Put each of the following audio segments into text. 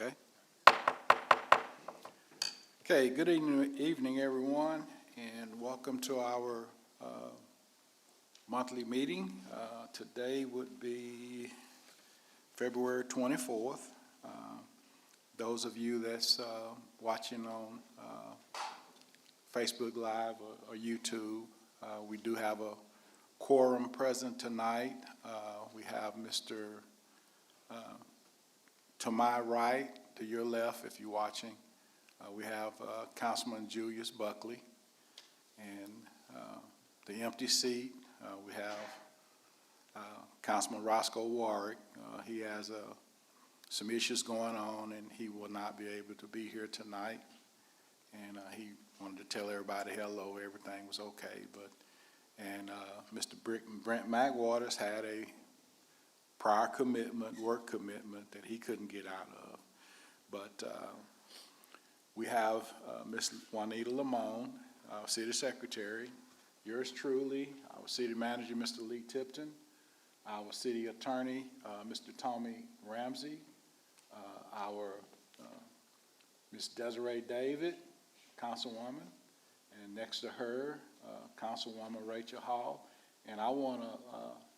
Okay. Okay, good evening, everyone, and welcome to our monthly meeting. Today would be February 24th. Those of you that's watching on Facebook Live or YouTube, we do have a quorum present tonight. We have Mr. To my right, to your left, if you're watching, we have Councilman Julius Buckley. And the empty seat, we have Councilman Roscoe Warwick. He has some issues going on, and he will not be able to be here tonight. And he wanted to tell everybody hello, everything was okay. And Mr. Brent McWaters had a prior commitment, work commitment that he couldn't get out of. But we have Ms. Juanita Lamone, our city secretary, yours truly, our city manager, Mr. Lee Tipton, our city attorney, Mr. Tommy Ramsey, our Ms. Desiree David, councilwoman, and next to her, Councilwoman Rachel Hall. And I want to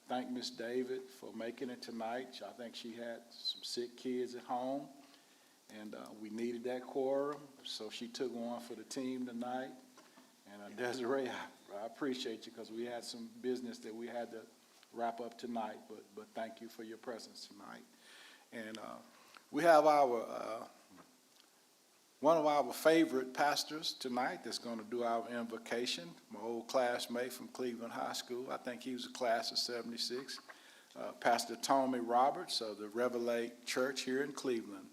thank Ms. David for making it tonight. I think she had some sick kids at home, and we needed that quorum, so she took one for the team tonight. And Desiree, I appreciate you, because we had some business that we had to wrap up tonight, but thank you for your presence tonight. And we have our one of our favorite pastors tonight that's going to do our invocation, my old classmate from Cleveland High School. I think he was a class of 76. Pastor Tommy Roberts of the Revelate Church here in Cleveland.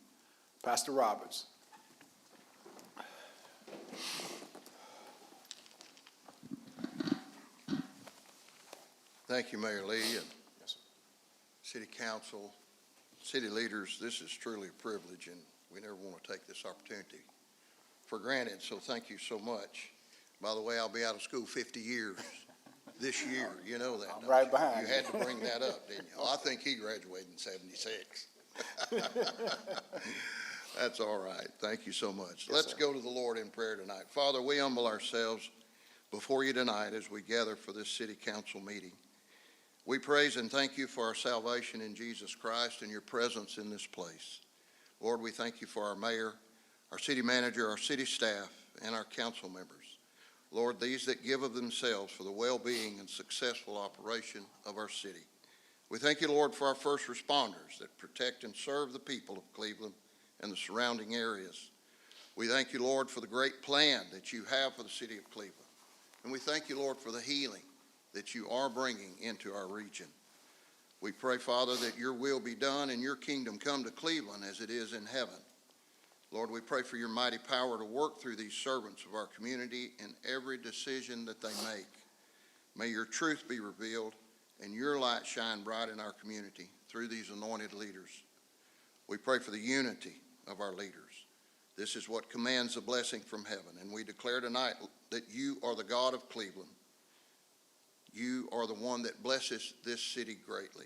Pastor Roberts. Thank you, Mayor Lee, and City Council, city leaders. This is truly a privilege, and we never want to take this opportunity for granted, so thank you so much. By the way, I'll be out of school 50 years this year. You know that. I'm right behind you. You had to bring that up, didn't you? I think he graduated in 76. That's all right. Thank you so much. Yes, Let's sir. go to the Lord in prayer tonight. Father, we humble ourselves before you tonight as we gather for this city council meeting. We praise and thank you for our salvation in Jesus Christ and your presence in this place. Lord, we thank you for our mayor, our city manager, our city staff, and our council members. Lord, these that give of themselves for the well-being and successful operation of our city. We thank you, Lord, for our first responders that protect and serve the people of Cleveland and the surrounding areas. We thank you, Lord, for the great plan that you have for the city of Cleveland. And we thank you, Lord, for the healing that you are bringing into our region. We pray, Father, that your will be done and your kingdom come to Cleveland as it is in heaven. Lord, we pray for your mighty power to work through these servants of our community in every decision that they make. May your truth be revealed and your light shine bright in our community through these anointed leaders. We pray for the unity of our leaders. This is what commands a blessing from heaven, and we declare tonight that you are the God of Cleveland. You are the one that blesses this city greatly.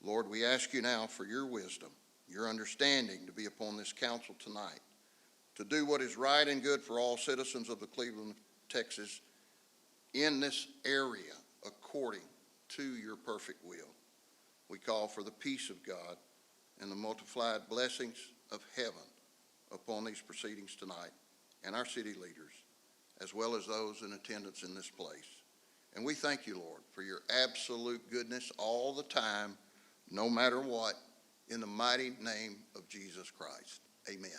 Lord, we ask you now for your wisdom, your understanding to be upon this council tonight, to do what is right and good for all citizens of the Cleveland, Texas, in this area according to your perfect will. We call for the peace of God and the multiplied blessings of heaven upon these proceedings tonight and our city leaders, as well as those in attendance in this place. And we thank you, Lord, for your absolute goodness all the time, no matter what, in the mighty name of Jesus Christ. Amen.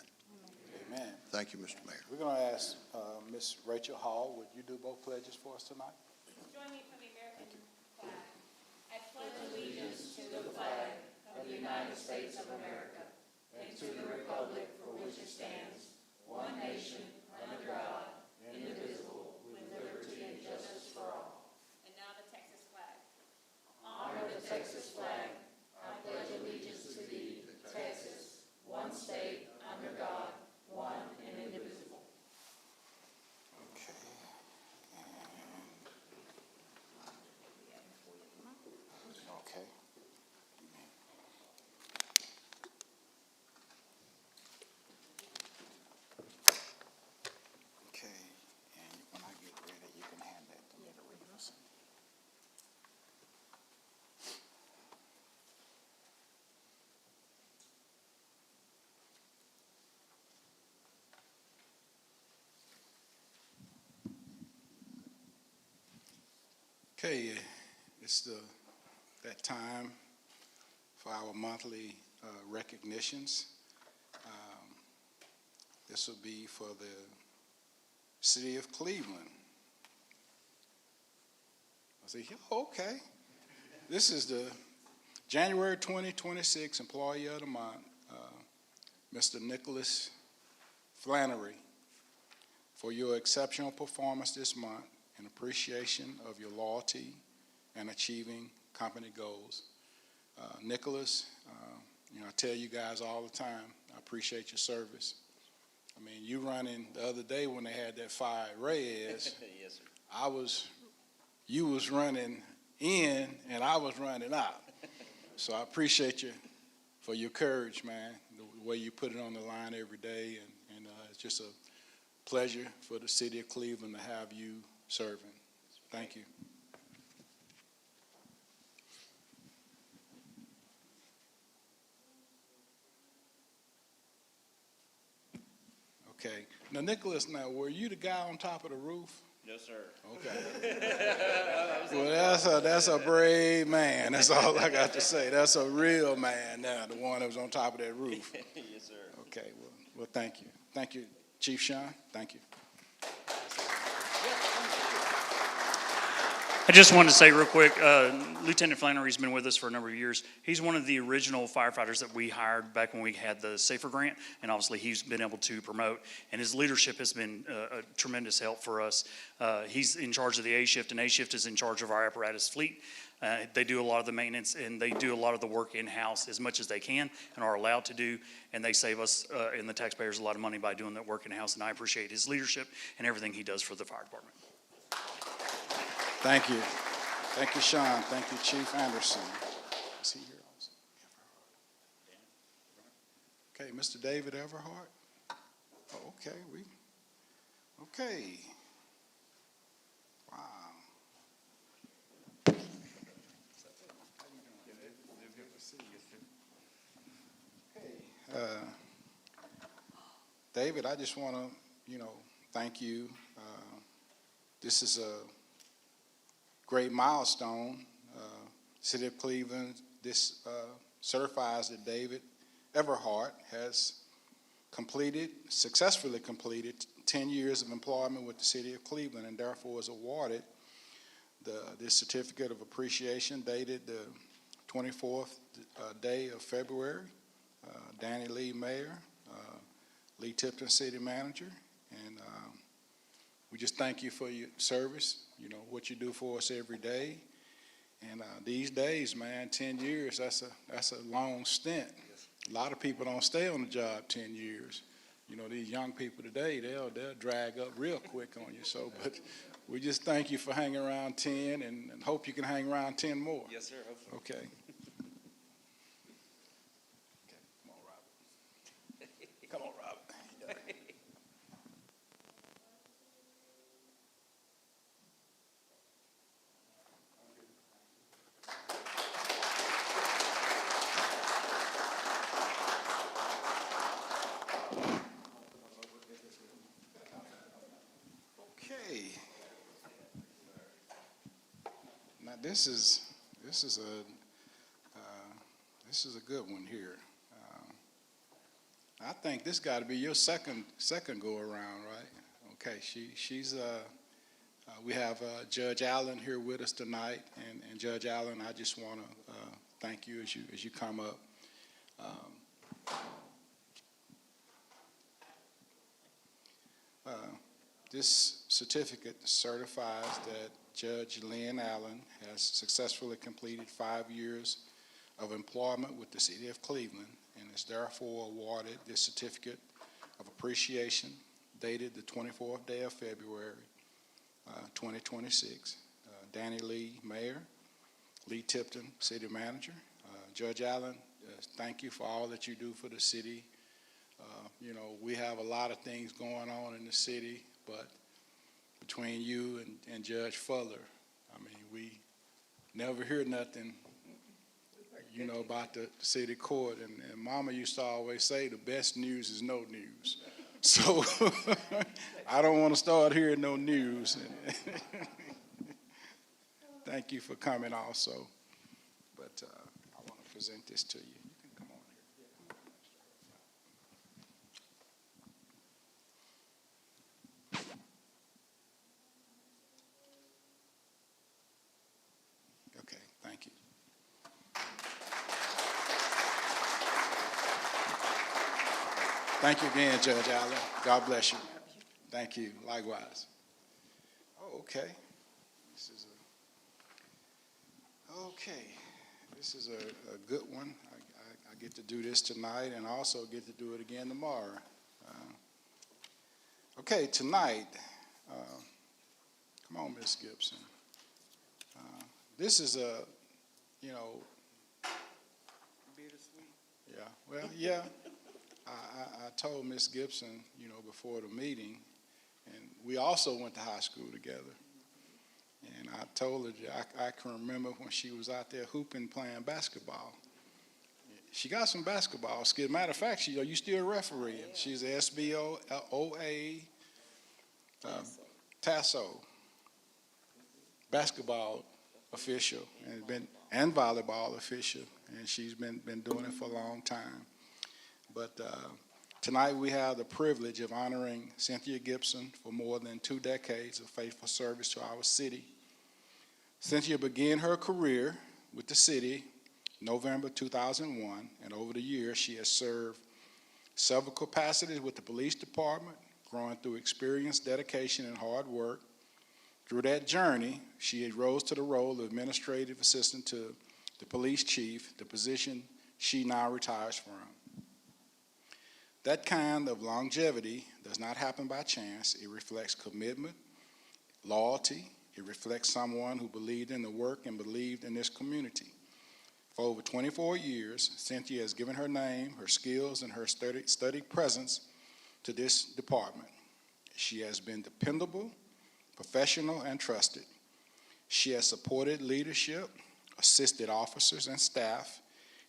Amen. Thank you, Mr. Mayor. We're going to ask Ms. Rachel Hall, would you do both pledges for us tonight? Join me for the American flag. I pledge allegiance to the flag of the United States of America and to the republic for which it stands, one nation, under God, indivisible, with liberty and justice for all. And now the Texas flag. Honor the Texas flag. I pledge allegiance to thee, Texas, one state, under God, one and indivisible. Okay. Okay. Okay, and when I get ready, you can hand that to me to read us. Okay, it's that time for our monthly recognitions. This will be for the city of Cleveland. I say, okay. This is the January 2026 Employee of the Month, Mr. Nicholas Flannery, for your exceptional performance this month in appreciation of your loyalty and achieving company goals. Nicholas, I tell you guys all the time, I appreciate your service. I mean, you running the other day when they had that fire at Reyes. Yes, sir. You was running in and I was running out. So I appreciate you for your courage, man, the way you put it on the line every day. And it's just a pleasure for the city of Cleveland to have you serving. Thank you. Okay. Now, Nicholas, were you the guy on top of the roof? No, sir. Okay. Well, that's a brave man. That's all I got to say. That's a real man now, the one that was on top of that roof. Yes, sir. Okay. Well, thank you. Thank you, Chief Sean. Thank you. I just wanted to say real quick, Lieutenant Flannery's been with us for a number of years. He's one of the original firefighters that we hired back when we had the SAFER grant, and obviously he's been able to promote, and his leadership has been a tremendous help for us. He's in charge of the A shift, and A shift is in charge of our apparatus fleet. They do a lot of the maintenance, and they do a lot of the work in-house as much as they can and are allowed to do, and they save us and the taxpayers a lot of money by doing that work in-house, and I appreciate his leadership and everything he does for the fire department. Thank you. Thank you, Sean. Thank you, Chief Anderson. Is he here also? Okay, Mr. David Everhart. Oh, okay, okay. Wow. Okay. David, I just want to, thank you. This is a great milestone. City of Cleveland, this certifies that David Everhart has successfully completed 10 years of employment with the City of Cleveland, and therefore is awarded this certificate of appreciation dated the 24th day of February. Danny Lee, Mayor, Lee Tipton, City Manager, and we just thank you for your service, what you do for us every day. And these days, man, 10 years, that's a long stint. A lot of people don't stay on the job 10 years. These young people today, they'll drag up real quick on you. So, but we just thank you for hanging around 10 and hope you can hang around 10 more. Yes, sir. Hopefully. Okay. this is a good one here. I think this got to be your second go around, right? Okay, we have Judge Allen here with us tonight, and Judge Allen, I just want to thank you as you come up. This certificate certifies that Judge Lynn Allen has successfully completed 5 years of employment with the City of Cleveland and is therefore awarded this certificate of appreciation dated the 24th day of February, 2026. Danny Lee, Mayor, Lee Tipton, City Manager. Judge Allen, thank you for all that you do for the city. We have a lot of things going on in the city, but between you and Judge Fuller, I mean, we never hear nothing, about the city court. And Mama used to always say the best news is no news. So I don't want to start hearing no news. Thank you for coming also. But I want to present this to you. You can come on here. Okay, thank you. Thank you again, Judge Allen. God bless you. Thank you. Likewise. Oh, okay. This is a good one. I get to do this tonight and also get to do it again tomorrow. Okay, tonight, come on, Miss Gibson. This is yeah, well, yeah. I told Miss Gibson, before the meeting, and we also went to high school together. And I told her that I can remember when she was out there hooping, playing basketball. She got some basketball skills. Matter of fact, you still refereeing. She's a SBOA Tasso basketball official and volleyball official, and she's been doing it for a long time. But tonight we have the privilege of honoring Cynthia Gibson for more than 2 decades of faithful service to our city. Cynthia began her career with the city November 2001, and over the years she has served several capacities with the police department, growing through experience, dedication, and hard work. Through that journey, she has rose to the role of administrative assistant to the police chief, the position she now retires from. That kind of longevity does not happen by chance. It reflects commitment, loyalty. It reflects someone who believed in the work and believed in this community. For over 24 years, Cynthia has given her name, her skills, and her steady presence to this department. She has been dependable, professional, and trusted. She has supported leadership, assisted officers and staff,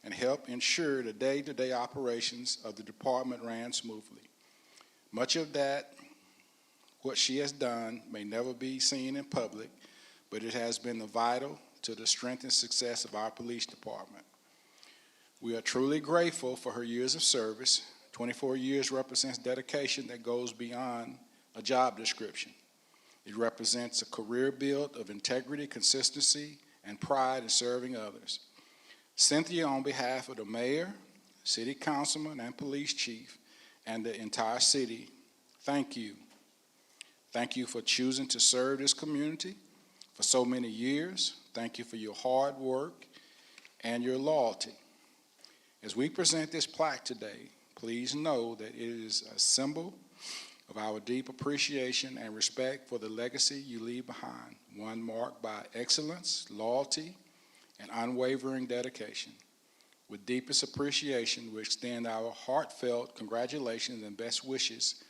and helped ensure the day-to-day operations of the department ran smoothly. Much of that, what she has done, may never be seen in public, but it has been vital to the strength and success of our police department. We are truly grateful for her years of service. 24 years represents dedication that goes beyond a job description. It represents a career built of integrity, consistency, and pride in serving others. Cynthia, on behalf of the mayor, city councilman, and police chief, and the entire city, thank you. Thank you for choosing to serve this community for so many years. Thank you for your hard work and your loyalty. As we present this plaque today, please know that it is a symbol of our deep appreciation and respect for the legacy you leave behind, one marked by excellence, loyalty, and unwavering dedication. With deepest appreciation, we extend our heartfelt congratulations and best wishes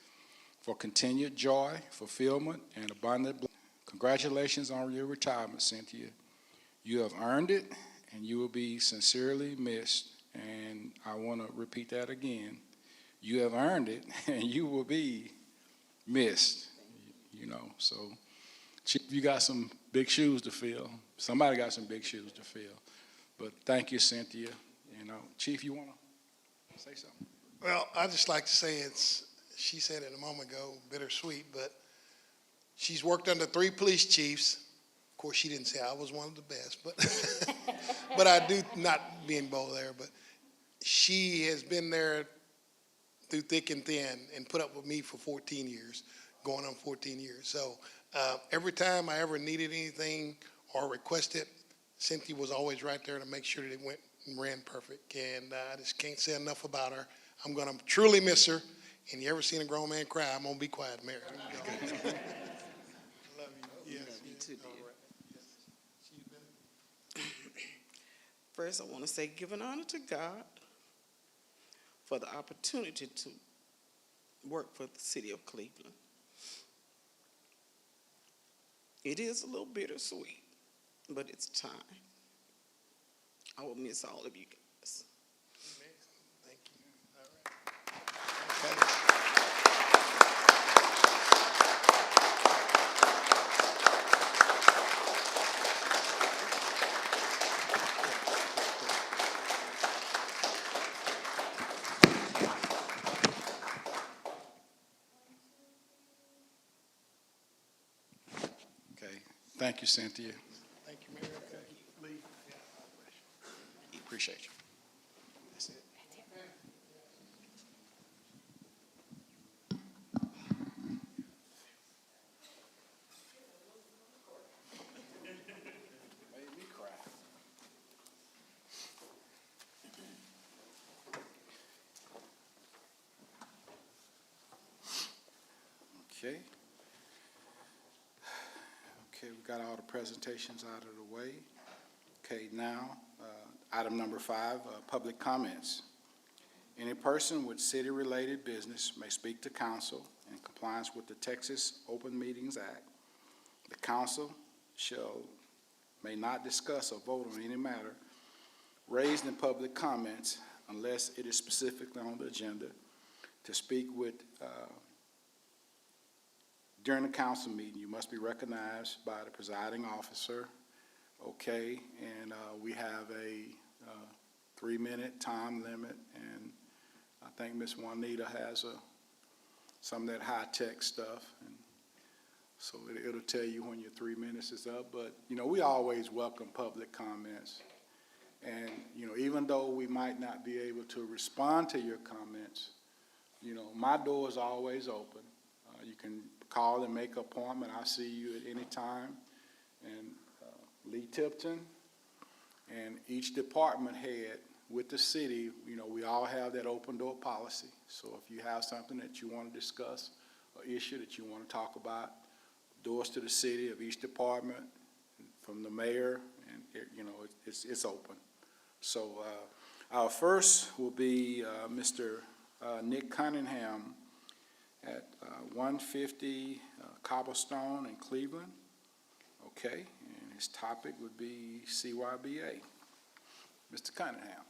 for continued joy, fulfillment, and abundant blessings. Congratulations on your retirement, Cynthia. You have earned it, and you will be sincerely missed. And I want to repeat that again. You have earned it, and you will be missed. So Chief, you got some big shoes to fill. Somebody got some big shoes to fill. But thank you, Cynthia. You know, Chief, you want to say something? Well, I just like to say she said it a moment ago, bittersweet, but she's worked under 3 police chiefs. Of course, she didn't say I was one of the best, but but I do, not being bold there, but she has been there through thick and thin and put up with me for 14 years, going on 14 years. So every time I ever needed anything or requested, Cynthia was always right there to make sure that it went and ran perfect. And I just can't say enough about her. I'm going to truly miss her. And you ever seen a grown man cry, I'm going to be quiet, Mary. I love you. Yes. Me too, dear. All right. Yes. She's been First, I want to say give an honor to God for the opportunity to work for the city of Cleveland. It is a little bittersweet, but it's time. I will miss all of you guys. Thank you. All right. Okay. Okay. Thank you, Cynthia. Thank you, Mary. Okay. Lee. Appreciate you. That's it. Made me cry. Okay. Okay, we got all the presentations out of the way. Okay, now, item number 5, public comments. Any person with city-related business may speak to council in compliance with the Texas Open Meetings Act. The council may not discuss or vote on any matter raised in public comments unless it is specifically on the agenda to speak with, during the council meeting. You must be recognized by the presiding officer. Okay, and we have a 3-minute time limit, and I think Ms. Juanita has some of that high-tech stuff, and so it'll tell you when your 3 minutes is up. But, you know, we always welcome public comments, and, you know, even though we might not be able to respond to your comments, you know, my door is always open. You can call and make an appointment. I'll see you at any time. And Lee Tipton and each department head with the city, you know, we all have that open door policy. So if you have something that you want to discuss, or issue that you want to talk about, doors to the city of each department, from the mayor, and you know, it's open. So our first will be Mr. Nick Cunningham at 150 Cobblestone in Cleveland. Okay, and his topic would be CYBA. Mr. Cunningham.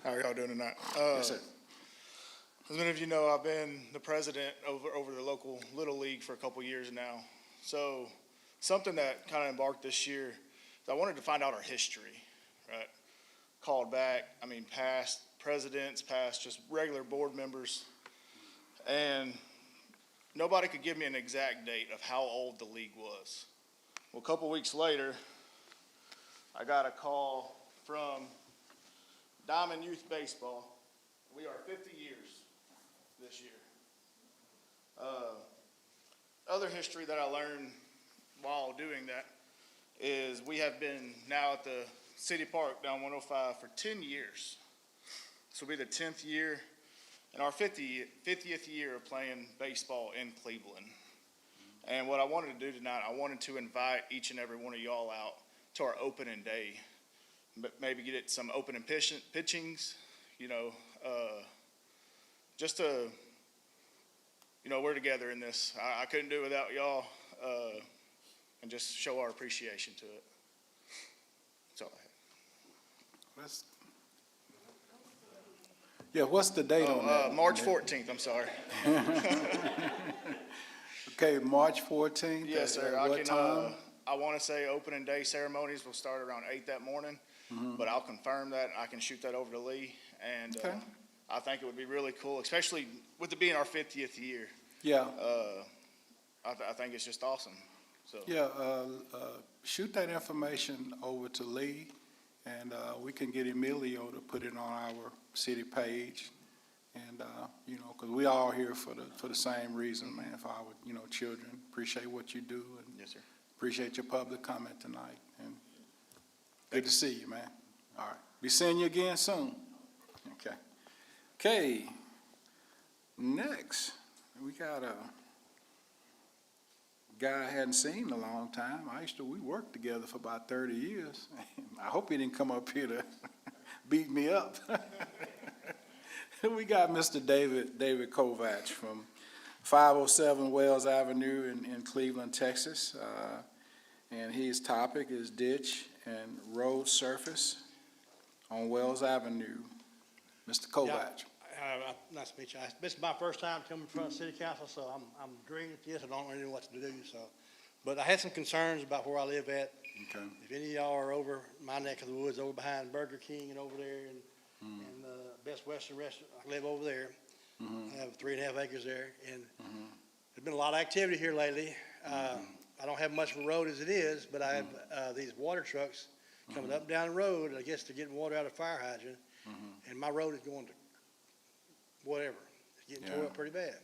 How are y'all doing tonight? Yes, sir. As many of you know, I've been the president over the local Little League for a couple years now. So something that kind of embarked this year is I wanted to find out our history, right? Called back, past presidents, past just regular board members. And nobody could give me an exact date of how old the league was. Well, a couple weeks later, I got a call from Diamond Youth Baseball. We are 50 years this year. Other history that I learned while doing that is we have been now at the City Park down 105 for 10 years. This will be the 10th year and our 50th year of playing baseball in Cleveland. And what I wanted to do tonight, I wanted to invite each and every one of y'all out to our opening day. But maybe get some opening pitchings, just to, we're together in this. I couldn't do it without y'all, and just show our appreciation to it. That's all I have. What's the date on that? March 14th, I'm sorry. Okay, March 14th? Yes, sir. At I what can, time? I want to say opening day ceremonies will start around 8 that morning, but I'll confirm that. I can shoot that over to Lee. And Okay. I think it would be really cool, especially with it being our 50th year. Yeah, I think it's just awesome. So, yeah, shoot that information over to Lee, and we can get Emilio to put it on our city page. And, you know, because we all here for the same reason, man, for our, you know, children. Appreciate what you do, and yes, sir. appreciate your public comment tonight. And good to see you, man. All right, be seeing you again soon. Okay. Okay, next, we got a guy I hadn't seen in a long time. We worked together for about 30 years. I hope he didn't come up here to beat me up. We got Mr. David Kovach from 507 Wells Avenue in Cleveland, Texas. And his topic is ditch and road surface on Wells Avenue. Mr. Kovach. Nice to meet you. This is my first time coming in front of city council, so I'm agreeing with this. I don't really know what to do, so. But I had some concerns about where I live at. Okay. If any of y'all are over my neck of the woods, over behind Burger King and over there and Best Western Restaurant, I live over there. I have 3.5 acres there, and there's been a lot of activity here lately. I don't have much of a road as it is, but I have these water trucks coming up and down the road, I guess, to get water out of fire hydrant. And my road is going to whatever. It's getting tore Yeah. up pretty bad.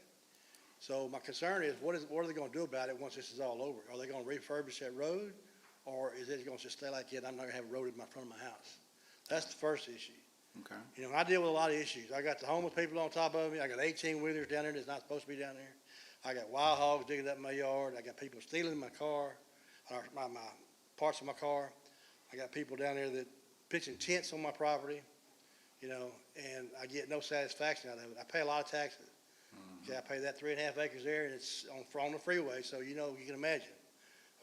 So my concern is, what are they gonna do about it once this is all over? Are they gonna refurbish that road? Or is it gonna just stay like it? I'm not gonna have a road in front of my house. That's the first issue. Okay. You know, I deal with a lot of issues. I got the homeless people on top of me. I got 18-wheelers down there that's not supposed to be down there. I got wild hogs digging up my yard. I got people stealing my car, or my parts of my car. I got people down there that pitching tents on my property, you know, and I get no satisfaction out of it. I pay a lot of taxes. Okay, I pay that 3.5 acres there, and it's on the freeway, so you know, you can imagine.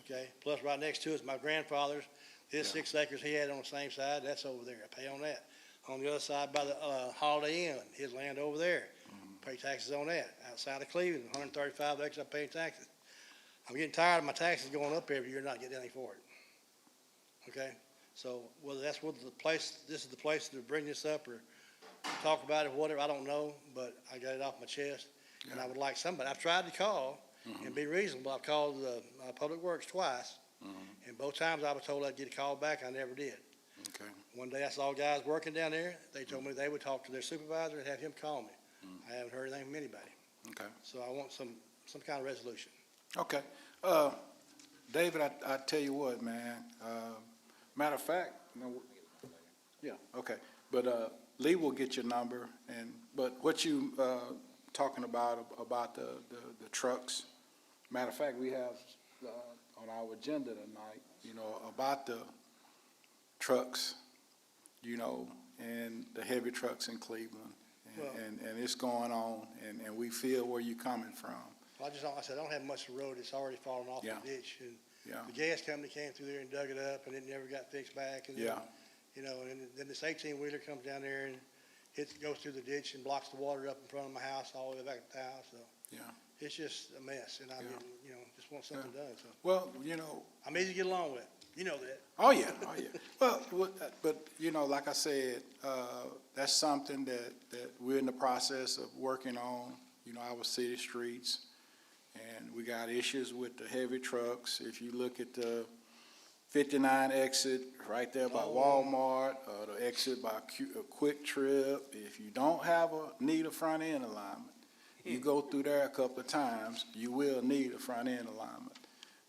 Okay, plus right next to it is my grandfather's. His 6 acres he had on the same side, that's over there. I pay on that. On the other side by the Holiday Inn, his land over there. Pay taxes on that. Outside of Cleveland, 135 acres, I pay taxes. I'm getting tired of my taxes going up every year and not getting anything for it. Okay? So whether this is the place to bring this up or talk about it, whatever, I don't know, but I got it off my chest. And I would like somebody, I've tried to call and be reasonable. I've called the Public Works twice, and both times I was told I'd get a call back. I never did. Okay. One day I saw guys working down there. They told me they would talk to their supervisor and have him call me. I haven't heard anything from anybody. Okay. So I want some kind of resolution. Okay. David, I tell you what, man. Matter of fact, yeah, okay. But Lee will get your number, but what you talking about the trucks. Matter of fact, we have on our agenda tonight, you know, about the trucks, you know, and the heavy trucks in Cleveland, and it's going on, and we feel where you're coming from. Well, I said, I don't have much of a road. It's already fallen off Yeah. the ditch. And Yeah. the gas company came through there and dug it up, and it never got fixed back. And then, Yeah. you know, and then this 18-wheeler comes down there and goes through the ditch and blocks the water up in front of my house all the way back to the house. So Yeah. it's just a mess, and I Yeah. mean, you know, just want something done. So Well, you know, I'm easy to get along with. You know that. oh, yeah. Well, but, you know, like I said, that's something that we're in the process of working on, you know, our city streets. And we got issues with the heavy trucks. If you look at the 59 exit right there by Walmart, or the exit by Quick Trip, if you don't need a front end alignment, you go through there a couple of times, you will need a front end alignment.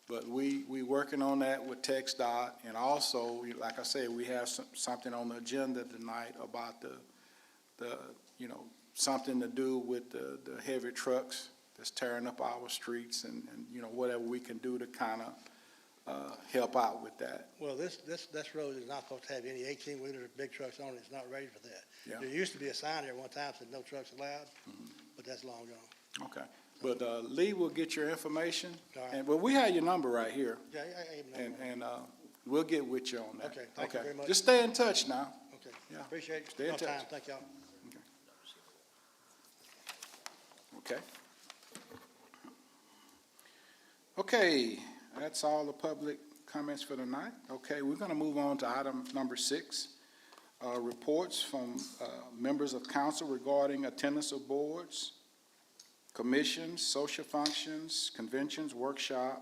But we working on that with TxDOT, and also, like I said, we have something on the agenda tonight about the you know, something to do with the heavy trucks that's tearing up our streets, and you know, whatever we can do to kind of help out with that. Well, this road is not supposed to have any 18-wheelers or big trucks on it. It's not ready for that. Yeah. There used to be a sign there one time that said no trucks allowed, but that's long gone. Okay, but Lee will get your information, All right. and well, we have your number right here, Yeah, I even know. and we'll get with you on that. Okay, thank you very much. Just stay in touch now. Okay, Yeah. appreciate Stay in your touch. time. Thank y'all. Okay. Okay, that's all the public comments for tonight. Okay, we're going to move on to item number 6, reports from members of council regarding attendance of boards, commissions, social functions, conventions, workshop,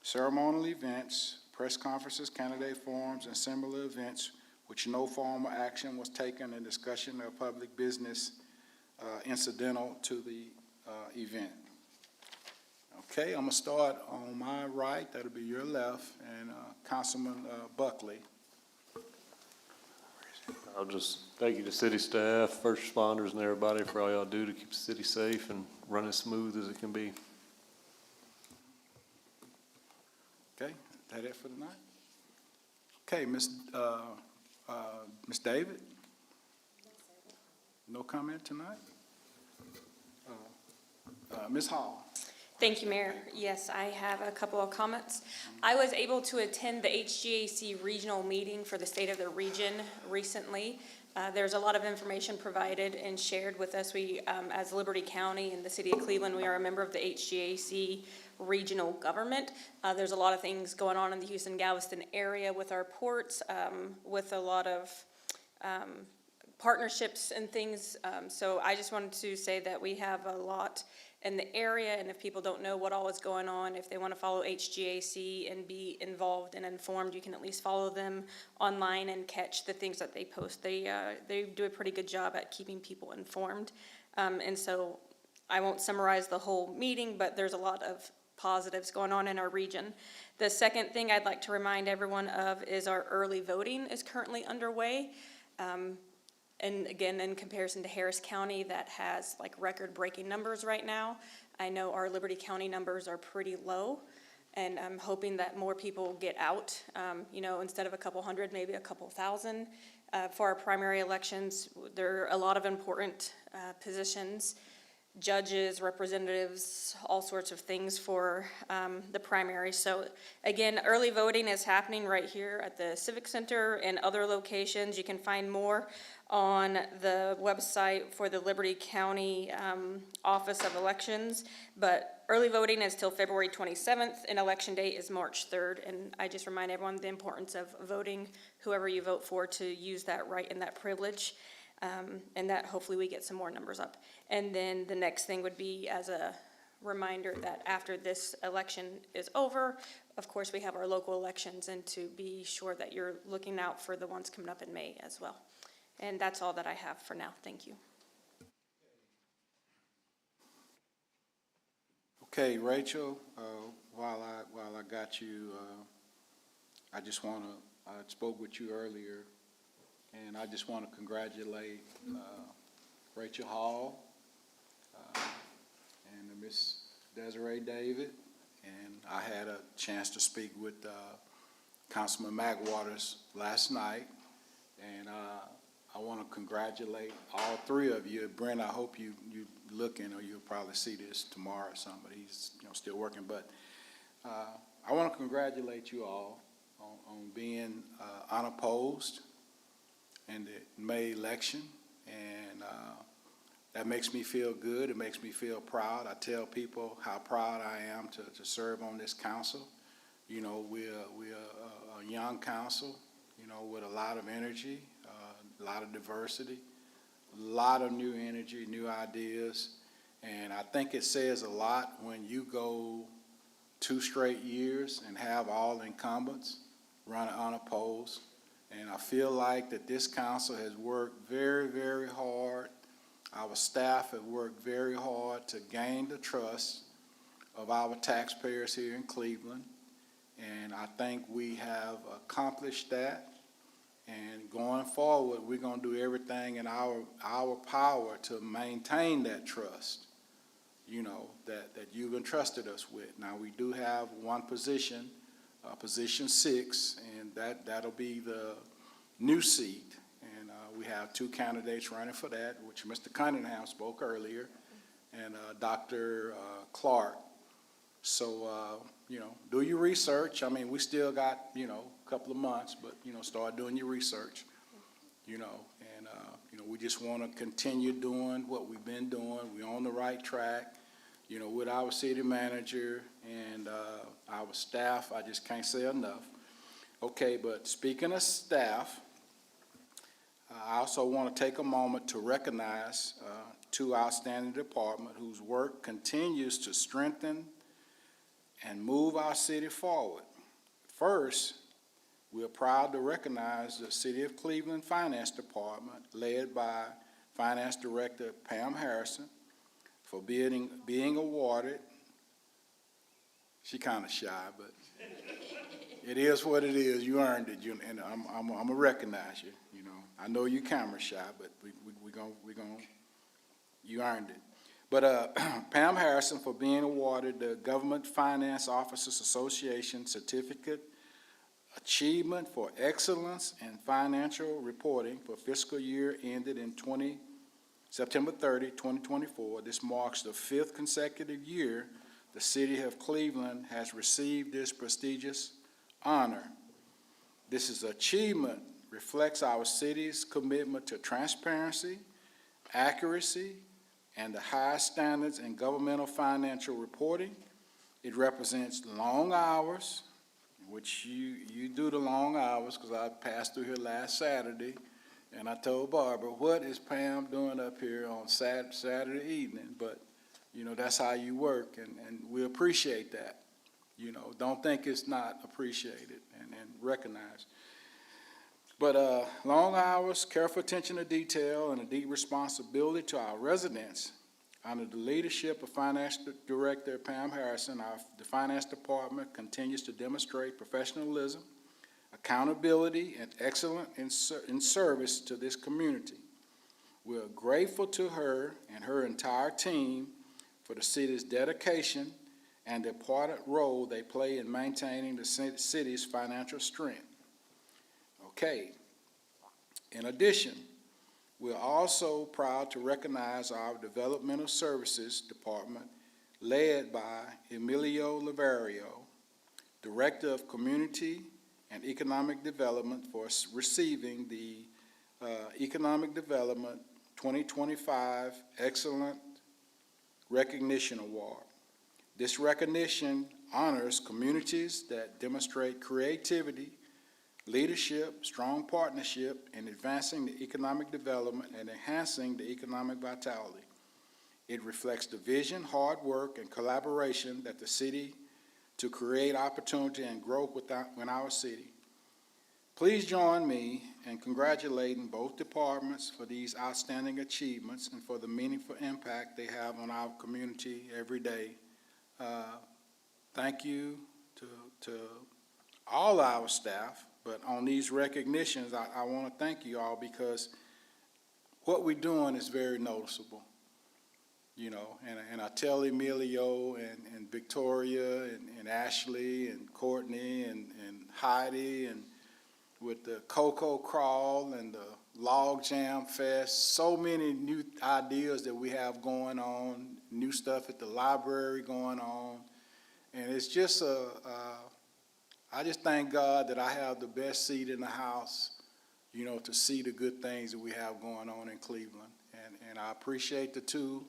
ceremonial events, press conferences, candidate forums, and similar events which no formal action was taken in discussion of public business incidental to the event. Okay, I'm going to start on my right, that'll be your left, and Councilman Buckley. I'll just thank you to city staff, first responders, and everybody for all y'all do to keep the city safe and run as smooth as it can be. Okay, is that it for tonight? Okay, Miss David? No comment tonight? Ms. Hall? Thank you, Mayor. Yes, I have a couple of comments. I was able to attend the HGAC regional meeting for the state of the region recently. There's a lot of information provided and shared with us. We, as Liberty County and the city of Cleveland, we are a member of the HGAC regional government. There's a lot of things going on in the Houston-Galveston area with our ports, with a lot of partnerships and things. So I just wanted to say that we have a lot in the area, and if people don't know what all is going on, if they want to follow HGAC and be involved and informed, you can at least follow them online and catch the things that they post. They do a pretty good job at keeping people informed. And so I won't summarize the whole meeting, but there's a lot of positives going on in our region. The second thing I'd like to remind everyone of is our early voting is currently underway. And again, in comparison to Harris County, that has like record-breaking numbers right now. I know our Liberty County numbers are pretty low, and I'm hoping that more people get out. Instead of a couple hundred, maybe a couple thousand. For our primary elections, there are a lot of important positions, judges, representatives, all sorts of things for the primary. So again, early voting is happening right here at the Civic Center and other locations. You can find more on the website for the Liberty County Office of Elections. But early voting is till February 27th, and election day is March 3rd. And I just remind everyone the importance of voting, whoever you vote for, to use that right and that privilege. And that hopefully we get some more numbers up. And then the next thing would be as a reminder that after this election is over, of course, we have our local elections, and to be sure that you're looking out for the ones coming up in May as well. And that's all that I have for now. Thank you. Okay, Rachel, while I got you, I just want to, I spoke with you earlier, and I just want to congratulate Rachel Hall and Miss Desiree David. And I had a chance to speak with Councilman McWaters last night, and I want to congratulate all three of you. Brent, I hope you looking, or you'll probably see this tomorrow or something, but he's still working. But I want to congratulate you all on being unopposed in the May election, and that makes me feel good. It makes me feel proud. I tell people how proud I am to serve on this council. We're a young council, with a lot of energy, a lot of diversity, a lot of new energy, new ideas, and I think it says a lot when you go 2 straight years and have all incumbents run unopposed. And I feel like that this council has worked very, very hard. Our staff have worked very hard to gain the trust of our taxpayers here in Cleveland. And I think we have accomplished that. And going forward, we're going to do everything in our power to maintain that trust, that you've entrusted us with. Now, we do have one position, position 6, and that'll be the new seat. And we have 2 candidates running for that, which Mr. Cunningham spoke earlier, and Dr. Clark. So, do your research. I mean, we still got, a couple of months, but, start doing your research, and, we just want to continue doing what we've been doing. We're on the right track. you know, with our city manager and our staff. I just can't say enough. Okay, but speaking of staff, I also want to take a moment to recognize two outstanding departments whose work continues to strengthen and move our city forward. First, we are proud to recognize the City of Cleveland Finance Department, led by Finance Director Pam Harrison, for being awarded. She kind of shy, but it is what it is. You earned it, and I'm gonna recognize you. You know, I know you camera shy, but we gonna you earned it. But Pam Harrison for being awarded the Government Finance Officers Association Certificate Achievement for Excellence in Financial Reporting for fiscal year ended in September 30, 2024. This marks the 5th consecutive year the City of Cleveland has received this prestigious honor. This achievement reflects our city's commitment to transparency, accuracy, and the highest standards in governmental financial reporting. It represents long hours, which you do the long hours, because I passed through here last Saturday, and I told Barbara, what is Pam doing up here on Saturday evening? But, you know, that's how you work, and we appreciate that. You know, don't think it's not appreciated and recognized. But long hours, careful attention to detail, and a deep responsibility to our residents. Under the leadership of Finance Director Pam Harrison, the Finance Department continues to demonstrate professionalism, accountability, and excellence in service to this community. We are grateful to her and her entire team for the city's dedication and the important role they play in maintaining the city's financial strength. Okay. In addition, we're also proud to recognize our Developmental Services Department, led by Emilio Liverio, Director of Community and Economic Development, for receiving the Economic Development 2025 Excellent Recognition Award. This recognition honors communities that demonstrate creativity, leadership, strong partnership in advancing the economic development and enhancing the economic vitality. It reflects the vision, hard work, and collaboration that the city to create opportunity and growth in our city. Please join me in congratulating both departments for these outstanding achievements and for the meaningful impact they have on our community every day. Thank you to all our staff. But on these recognitions, I want to thank you all, because what we're doing is very noticeable, you know, and I tell Emilio and Victoria and Ashley and Courtney and Heidi, and with the Cocoa Crawl and the Log Jam Fest, so many new ideas that we have going on, new stuff at the library going on, and it's just I just thank God that I have the best seat in the house, you know, to see the good things that we have going on in Cleveland. And I appreciate the two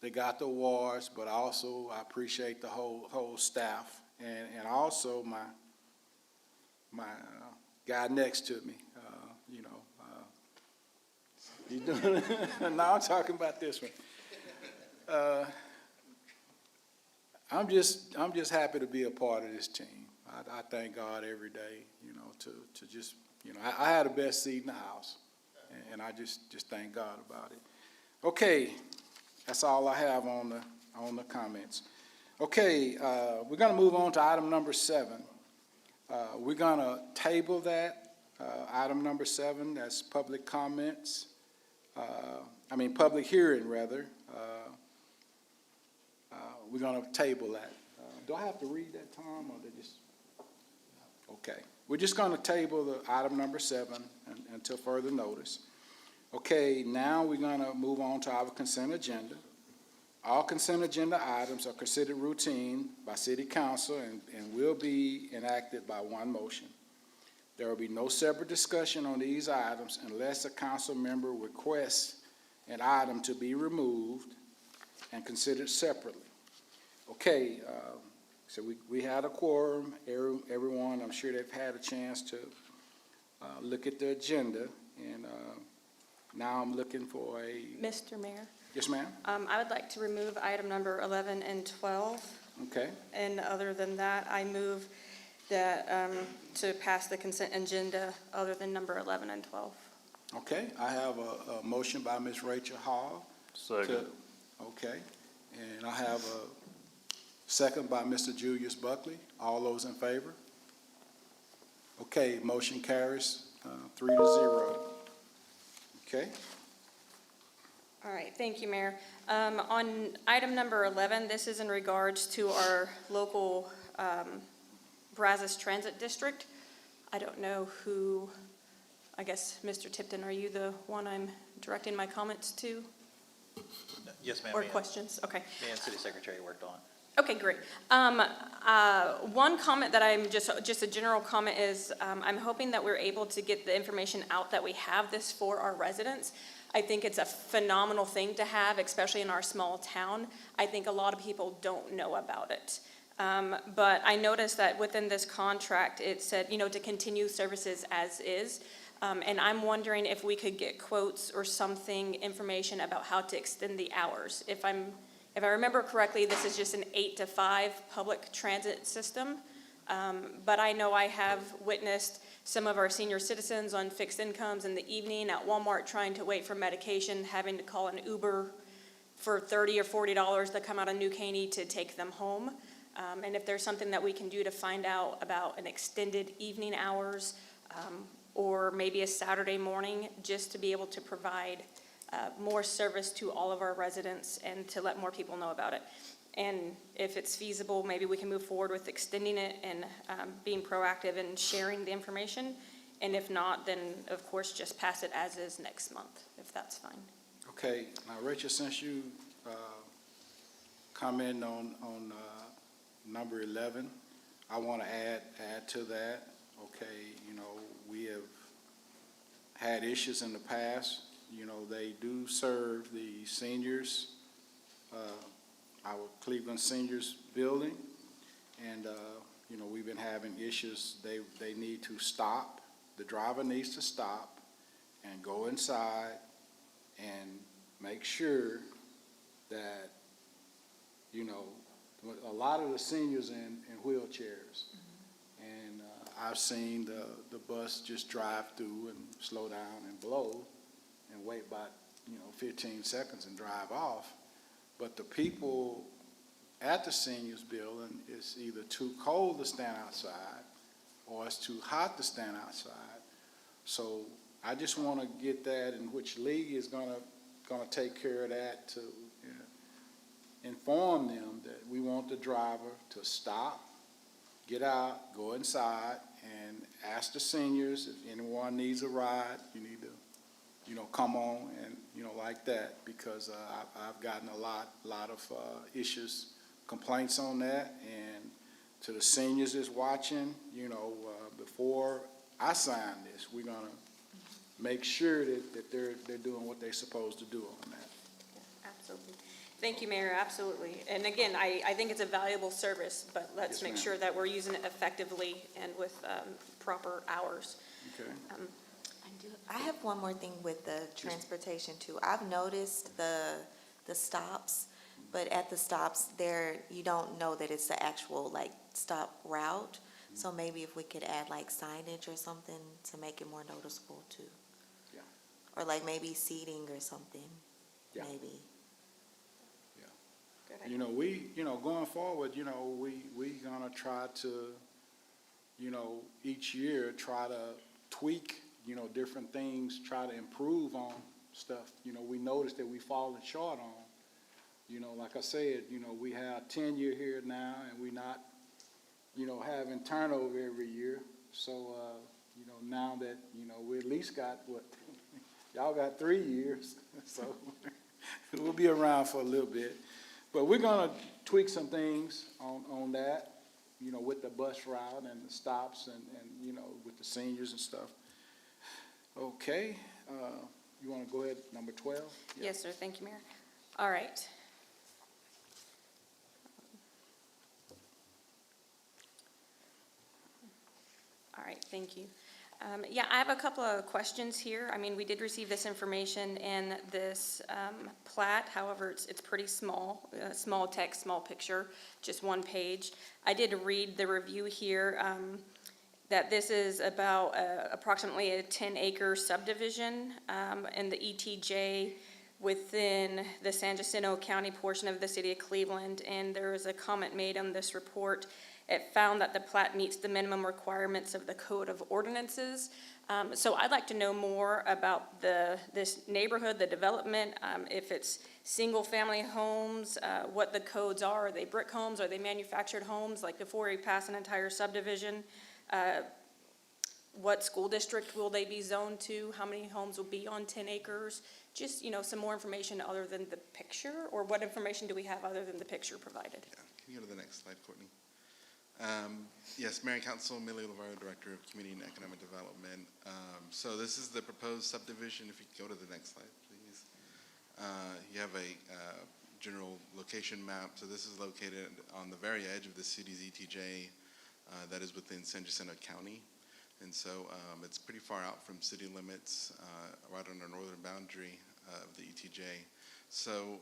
that got the awards, but also I appreciate the whole staff, and also my guy next to me, you know. He's doing. Now I'm talking about this one. I'm just happy to be a part of this team. I thank God every day, you know, to just, you know, I had the best seat in the house, and I just thank God about it. Okay, that's all I have on the comments. Okay, we're going to move on to item number 7. We're going to table that, item number 7, that's public comments. Public hearing, rather. We're going to table that. Do I have to read that, Tom, or they just? Okay. We're just going to table the item number 7 until further notice. Okay, now we're going to move on to our consent agenda. All consent agenda items are considered routine by City Council and will be enacted by one motion. There will be no separate discussion on these items unless a council member requests an item to be removed and considered separately. Okay, so we had a quorum, everyone, I'm sure they've had a chance to look at the agenda, and now I'm looking for a, Mr. Mayor, yes, ma'am? I would like to remove item number 11 and 12. Okay, And other than that, I move that, to pass the consent agenda other than number 11 and 12. okay, I have a motion by Ms. Rachel Hall. Second. Okay, and I have a second by Mr. Julius Buckley. All those in favor? Okay, motion carries 3-0. Okay, All right, thank you, Mayor. On item number 11, this is in regards to our local Brazos Transit District. I don't know who, I guess, Mr. Tipton, are you the one I'm directing my comments to? Yes, ma'am. Or Me and- questions? Okay. Me and City Secretary worked on it. Okay, great. One comment that I'm just a general comment is, I'm hoping that we're able to get the information out that we have this for our residents. I think it's a phenomenal thing to have, especially in our small town. I think a lot of people don't know about it. But I noticed that within this contract, it said, to continue services as is. And I'm wondering if we could get quotes or something, information about how to extend the hours. If I remember correctly, this is just an 8 to 5 public transit system. But I know I have witnessed some of our senior citizens on fixed incomes in the evening at Walmart trying to wait for medication, having to call an Uber for $30 or $40 to come out of New Caney to take them home. And if there's something that we can do to find out about an extended evening hours, or maybe a Saturday morning, just to be able to provide more service to all of our residents and to let more people know about it. And if it's feasible, maybe we can move forward with extending it and being proactive and sharing the information. And if not, then of course just pass it as is next month, if that's fine. okay, now Rachel, since you commented on number 11, I want to add to that. Okay, we have had issues in the past. They do serve the seniors, our Cleveland Seniors Building, and, we've been having issues. They need to stop. The driver needs to stop and go inside and make sure that, a lot of the seniors in wheelchairs. And I've seen the bus just drive through and slow down and blow and wait about, 15 seconds and drive off. But the people at the seniors building, it's either too cold to stand outside or it's too hot to stand outside. So I just want to get that, in which league is gonna take care of that, to inform them that we want the driver to stop, get out, go inside, and ask the seniors if anyone needs a ride. You need to, come on and, like that, because I've gotten a lot of issues, complaints on that. And to the seniors that's watching, before I sign this, we're gonna make sure that they're doing what they're supposed to do on that. Absolutely. Thank you, Mayor, absolutely. And again, I think it's a valuable service, but let's Yes, make ma'am. sure that we're using it effectively and with proper hours. Okay. I have one more thing with the transportation too. I've noticed the stops, but at the stops there, you don't know that it's the actual stop route. So maybe if we could add signage or something to make it more noticeable too. Yeah. Or maybe seating or something, Yeah. maybe. Good idea. We, going forward, we gonna try to, each year try to tweak, different things, try to improve on stuff. We noticed that we fallen short on. Like I said, we have tenure here now, and we not, having turnover every year. So, now that, we at least got y'all got 3 years, so we'll be around for a little bit. But we're gonna tweak some things on that, with the bus route and the stops and with the seniors and stuff. Okay, you wanna go ahead, number 12? Yeah. Yes, sir, thank you, Mayor. All right. right, thank you. Yeah, I have a couple of questions here. I mean, we did receive this information in this plat, however, it's pretty small, small text, small picture, just one page. I did read the review here, that this is about approximately a 10-acre subdivision in the ETJ within the San Jacinto County portion of the city of Cleveland, and there was a comment made on this report. It found that the plat meets the minimum requirements of the Code of Ordinances. So I'd like to know more about this neighborhood, the development, if it's single-family homes, what the codes are. Are they brick homes? Are they manufactured homes? Like before we pass an entire subdivision, what school district will they be zoned to? How many homes will be on 10 acres? Just, some more information other than the picture, or what information do we have other than the picture provided? Yeah. Can you go to the next slide, Courtney? Yes, Mayor and Council, Emilio Lovato, Director of Community and Economic Development. So this is the proposed subdivision. If you could go to the next slide, please. You have a general location map. So this is located on the very edge of the city's ETJ that is within San Jacinto County. And so it's pretty far out from city limits, right on the northern boundary of the ETJ. So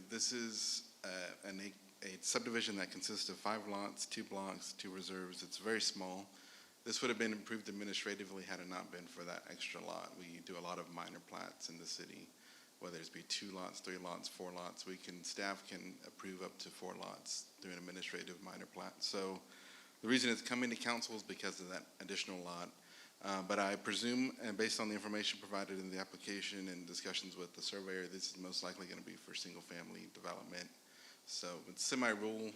this is a subdivision that consists of 5 lots, 2 blocks, 2 reserves. It's very small. This would have been improved administratively had it not been for that extra lot. We do a lot of minor plats in the city, whether it be 2 lots, 3 lots, 4 lots. Staff can approve up to 4 lots through an administrative minor plat. So the reason it's coming to council is because of that additional lot. But I presume, and based on the information provided in the application and discussions with the surveyor, this is most likely going to be for single-family development. So it's semi-rural,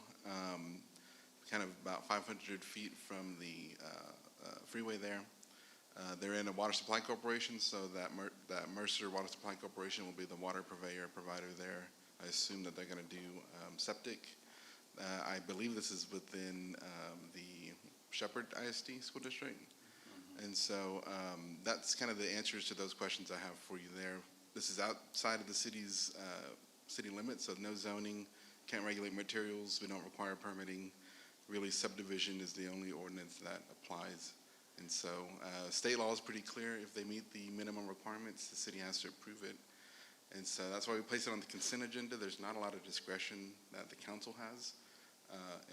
kind of about 500 feet from the freeway there. They're in a water supply corporation, so that Mercer Water Supply Corporation will be the water provider there. I assume that they're going to do septic. I believe this is within the Shepherd ISD School District. And so that's kind of the answers to those questions I have for you there. This is outside of the city's city limits, so no zoning, can't regulate materials, we don't require permitting. Really, subdivision is the only ordinance that applies. And so state law is pretty clear. If they meet the minimum requirements, the city has to approve it. And so that's why we place it on the consent agenda. There's not a lot of discretion that the council has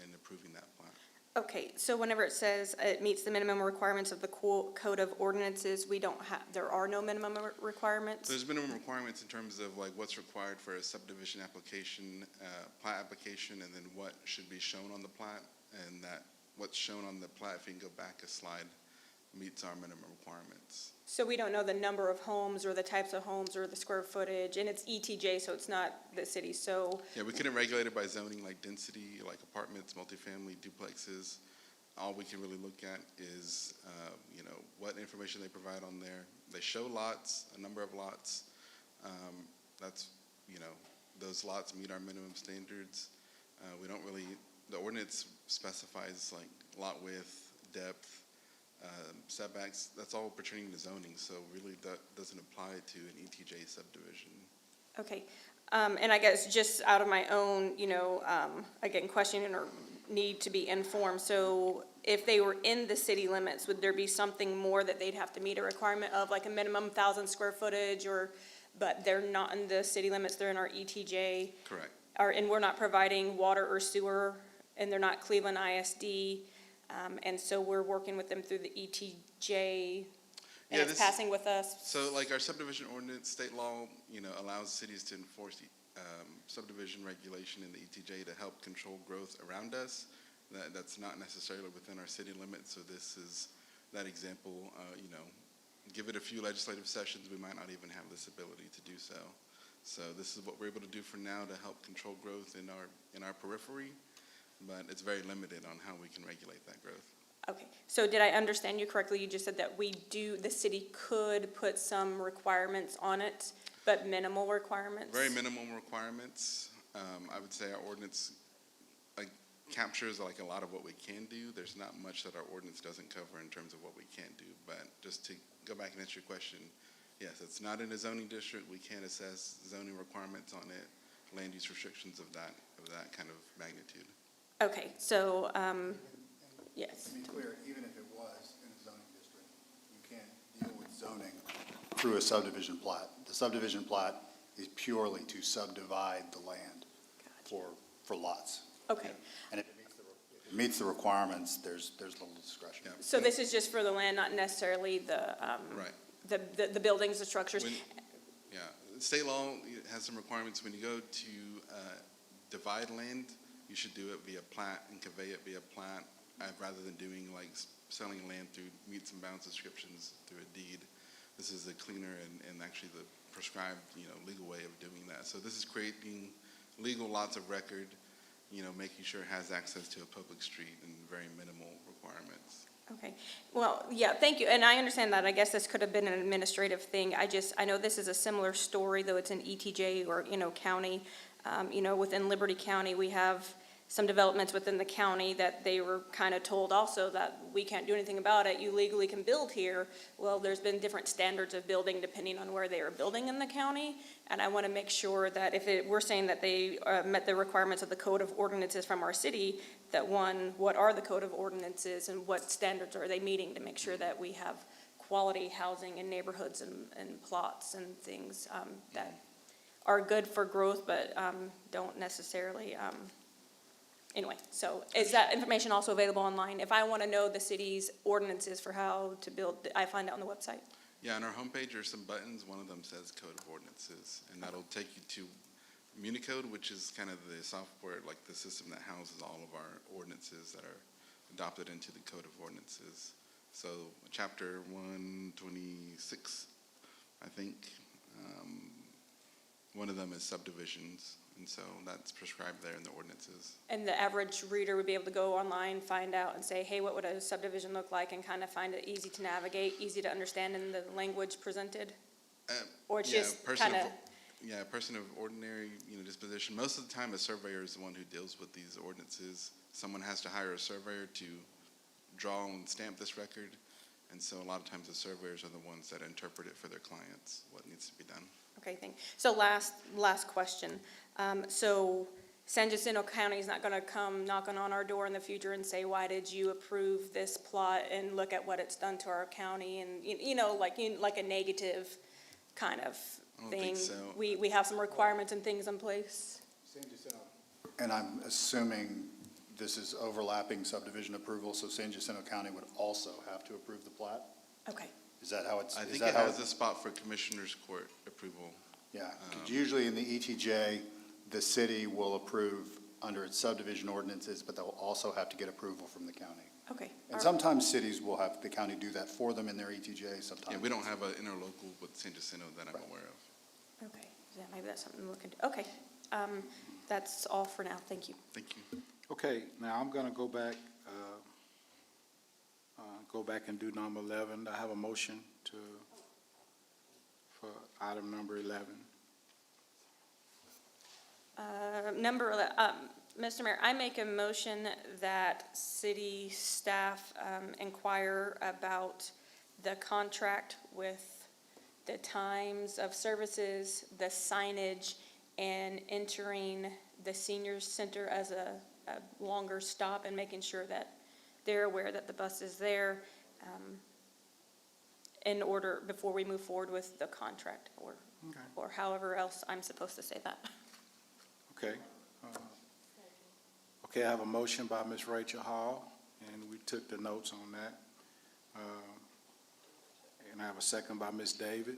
in approving that plan. Okay, so whenever it says it meets the minimum requirements of the Code of Ordinances, there are no minimum requirements? There's minimum requirements in terms of like what's required for a subdivision application, plat application, and then what should be shown on the plat, and that what's shown on the plat, if you can go back a slide, meets our minimum requirements. So we don't know the number of homes or the types of homes or the square footage, and it's ETJ, so it's not the city, so. Yeah, we couldn't regulate it by zoning like density, like apartments, multifamily, duplexes. All we can really look at is, what information they provide on there. They show lots, a number of lots. That's, those lots meet our minimum standards. We don't really, the ordinance specifies like lot width, depth, setbacks. That's all pertaining to zoning, so really that doesn't apply to an ETJ subdivision. Okay, and I guess just out of my own, again, questioning or need to be informed, so if they were in the city limits, would there be something more that they'd have to meet a requirement of, like a minimum 1,000 square footage, but they're not in the city limits, they're in our ETJ? Correct. And we're not providing water or sewer, and they're not Cleveland ISD, and so we're working with them through the ETJ, and it's passing with us? So like our subdivision ordinance, state law, allows cities to enforce subdivision regulation in the ETJ to help control growth around us. That's not necessarily within our city limits, so this is that example. Give it a few legislative sessions, we might not even have this ability to do so. So this is what we're able to do for now to help control growth in our periphery, but it's very limited on how we can regulate that growth. Okay, so did I understand you correctly? You just said that the city could put some requirements on it, but minimal requirements? Very minimum requirements. I would say our ordinance captures a lot of what we can do. There's not much that our ordinance doesn't cover in terms of what we can't do, but just to go back and answer your question, yes, it's not in a zoning district. We can't assess zoning requirements on it, land use restrictions of that kind of magnitude. Okay, so, yes. To be clear, even if it was in a zoning zoning through a subdivision plat. The subdivision plat is purely to subdivide the land for lots. Okay, And if it meets the requirements, there's little discretion. so this is just for the land, not necessarily Right. the buildings, the structures? When- Yeah, state law has some requirements. When you go to divide land, you should do it via plat and convey it via plat, rather than doing like selling land through meets and bounds descriptions through a deed. This is the cleaner and actually the prescribed, legal way of doing that. So this is creating legal lots of record, making sure it has access to a public street and very minimal requirements. Okay, well, yeah, thank you, and I understand that. I guess this could have been an administrative thing. I know this is a similar story, though it's in ETJ or, county. Within Liberty County, we have some developments within the county that they were kind of told also that we can't do anything about it, you legally can build here. Well, there's been different standards of building depending on where they are building in the county, and I want to make sure that we're saying that they met the requirements of the code of ordinances from our city, that one, what are the code of ordinances and what standards are they meeting to make sure that we have quality housing in neighborhoods and plots and things that are good for growth, but don't necessarily, anyway, so is that information also available online? If I want to know the city's ordinances for how to build, I find it on the website? Yeah, on our homepage are some buttons. One of them says Code of Ordinances, and that'll take you to Municode, which is kind of the software, like the system that houses all of our ordinances that are adopted into the Code of Ordinances. So chapter 126, I think, one of them is subdivisions, and so that's prescribed there in the ordinances. And the average reader would be able to go online, find out, and say, hey, what would a subdivision look like, and kind of find it easy to navigate, easy to understand in the language presented? Or it's Yeah, just person kind of, Yeah, a person of ordinary, disposition. Most of the time, a surveyor is the one who deals with these ordinances. Someone has to hire a surveyor to draw and stamp this record, and so a lot of times the surveyors are the ones that interpret it for their clients, what needs to be done. okay, so last question. So San Jacinto County is not going to come knocking on our door in the future and say, why did you approve this plot, and look at what it's done to our county, and, like a negative kind of I don't thing. think so. We have some requirements and things in place. And I'm assuming this is overlapping subdivision approval, so San Jacinto County would also have to approve the plat? Okay, Is that how it's? I is think that it how has a spot for Commissioner's Court approval. Yeah, 'cause usually in the ETJ, the city will approve under its subdivision ordinances, but they'll also have to get approval from the county. okay. And sometimes cities will have the county do that for them in their ETJ, sometimes. Yeah, we don't have an interlocal with San Jacinto that I'm aware of. Okay, yeah, maybe that's something to look into. Okay, that's all for now, thank you. Thank you. Okay, now I'm gonna go back and do number 11. I have a motion for item number 11. Mr. Mayor, I make a motion that city staff inquire about the contract with the times of services, the signage, and entering the senior center as a longer stop, and making sure that they're aware that the bus is there in order, before we move forward with the contract, Okay. or however else I'm supposed to say that. Okay. Okay, I have a motion by Ms. Rachel Hall, and we took the notes on that. And I have a second by Ms. David.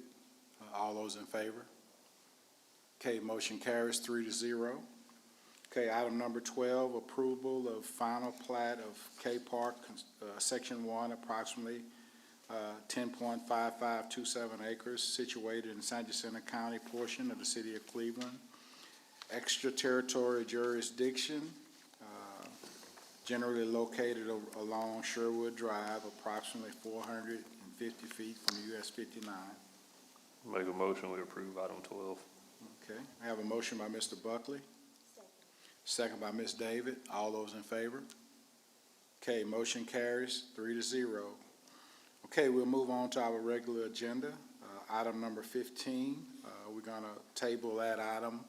All those in favor? Okay, motion carries 3-0. Okay, item number 12, approval of final plat of K Park, Section 1, approximately 10.5527 acres, situated in San Jacinto County portion of the city of Cleveland. Extraterritorial jurisdiction, generally located along Sherwood Drive, approximately 450 feet from US 59. Make a motion, we approve item 12. Okay, I have a motion by Mr. Buckley. Second by Ms. David. All those in favor? Okay, motion carries 3-0. Okay, we'll move on to our regular agenda. Item number 15, we're gonna table that item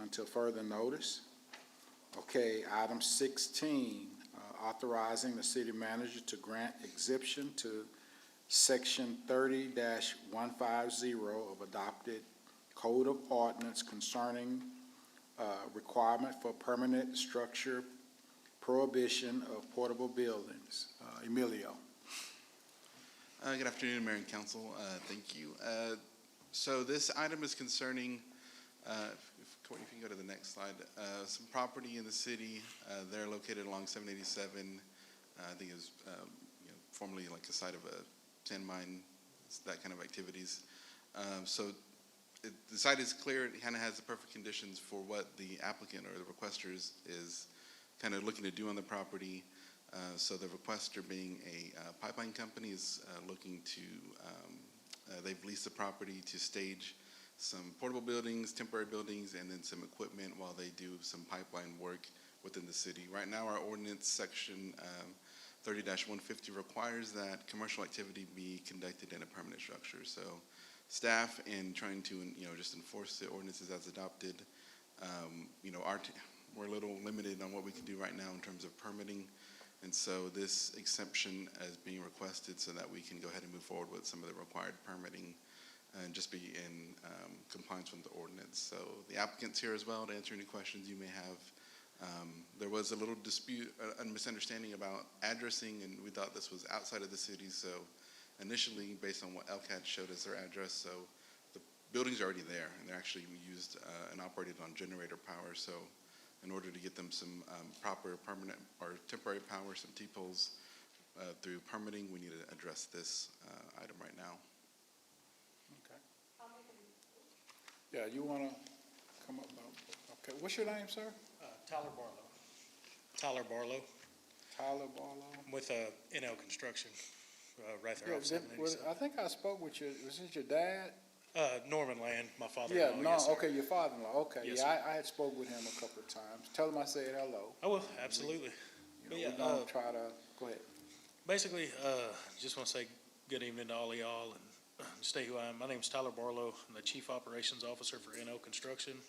until further notice. Okay, item 16, authorizing the city manager to grant exemption to Section 30-150 of adopted Code of Ordinance concerning requirement for permanent structure prohibition of portable buildings. Emilio. Good afternoon, Mayor and Council. Thank you. So this item is concerning, Courtney, if you can go to the next slide, some property in the city. They're located along 787. I think it was formerly like a site of a tin mine, that kind of activities. The site is clear. It kind of has the perfect conditions for what the applicant or the requester is kind of looking to do on the property. So the requester, being a pipeline company, is looking to, they've leased the property to stage some portable buildings, temporary buildings, and then some equipment while they do some pipeline work within the city. Right now, our ordinance section 30-150 requires that commercial activity be conducted in a permanent structure. So staff, in trying to just enforce the ordinances as adopted, we're a little limited on what we can do right now in terms of permitting. And so this exemption is being requested so that we can go ahead and move forward with some of the required permitting and just be in compliance with the ordinance. So the applicant's here as well to answer any questions you may have. There was a little dispute, a misunderstanding about addressing, and we thought this was outside of the city. So initially, based on what LCAT showed as their address, so the buildings are already there, and they're actually used and operated on generator power. So in order to get them some proper permanent or temporary power, some T-poles through permitting, we need to address this item right now. Okay. Yeah, you want to come up? Okay, what's your name, sir? Tyler Barlow. Tyler Barlow. Tyler Barlow. I'm with NL Construction, right there Yeah, off 787. I think I spoke with you. Was it your dad? Norman Land, my Yeah, father-in-law. no, Yes, sir. okay, your father-in-law. Okay, Yes, yeah, I had spoke with him a couple of times. Tell him I said hello. I will, absolutely. But yeah, We're gonna try to go ahead. basically, just want to say good evening to all of y'all and state who I am. My name's Tyler Barlow. I'm the Chief Operations Officer for NL Construction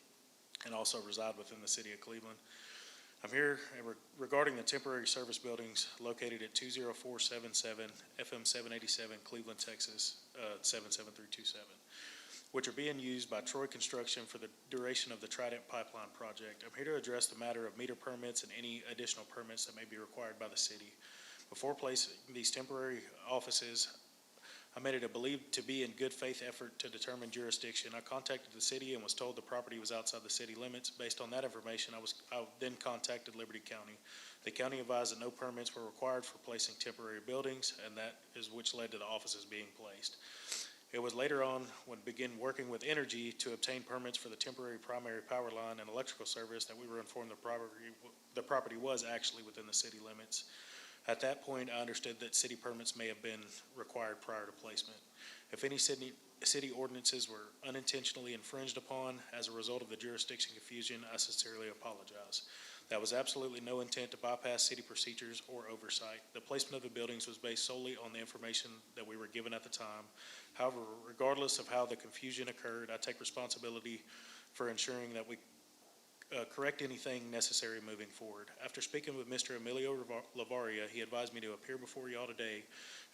and also reside within the city of Cleveland. I'm here regarding the temporary service buildings located at 20477 FM 787 Cleveland, Texas, 77327, which are being used by Troy Construction for the duration of the Trident Pipeline project. I'm here to address the matter of meter permits and any additional permits that may be required by the city. Before placing these temporary offices, I made it a believed to be in good faith effort to determine jurisdiction. I contacted the city and was told the property was outside the city limits. Based on that information, I then contacted Liberty County. The county advised that no permits were required for placing temporary buildings, and that is which led to the offices being placed. It was later on when began working with Energy to obtain permits for the temporary primary power line and electrical service that we were informed the property was actually within the city limits. At that point, I understood that city permits may have been required prior to placement. If any city ordinances were unintentionally infringed upon as a result of the jurisdiction confusion, I sincerely apologize. That was absolutely no intent to bypass city procedures or oversight. The placement of the buildings was based solely on the information that we were given at the time. However, regardless of how the confusion occurred, I take responsibility for ensuring that we correct anything necessary moving forward. After speaking with Mr. Emilio Lavaria, he advised me to appear before y'all today,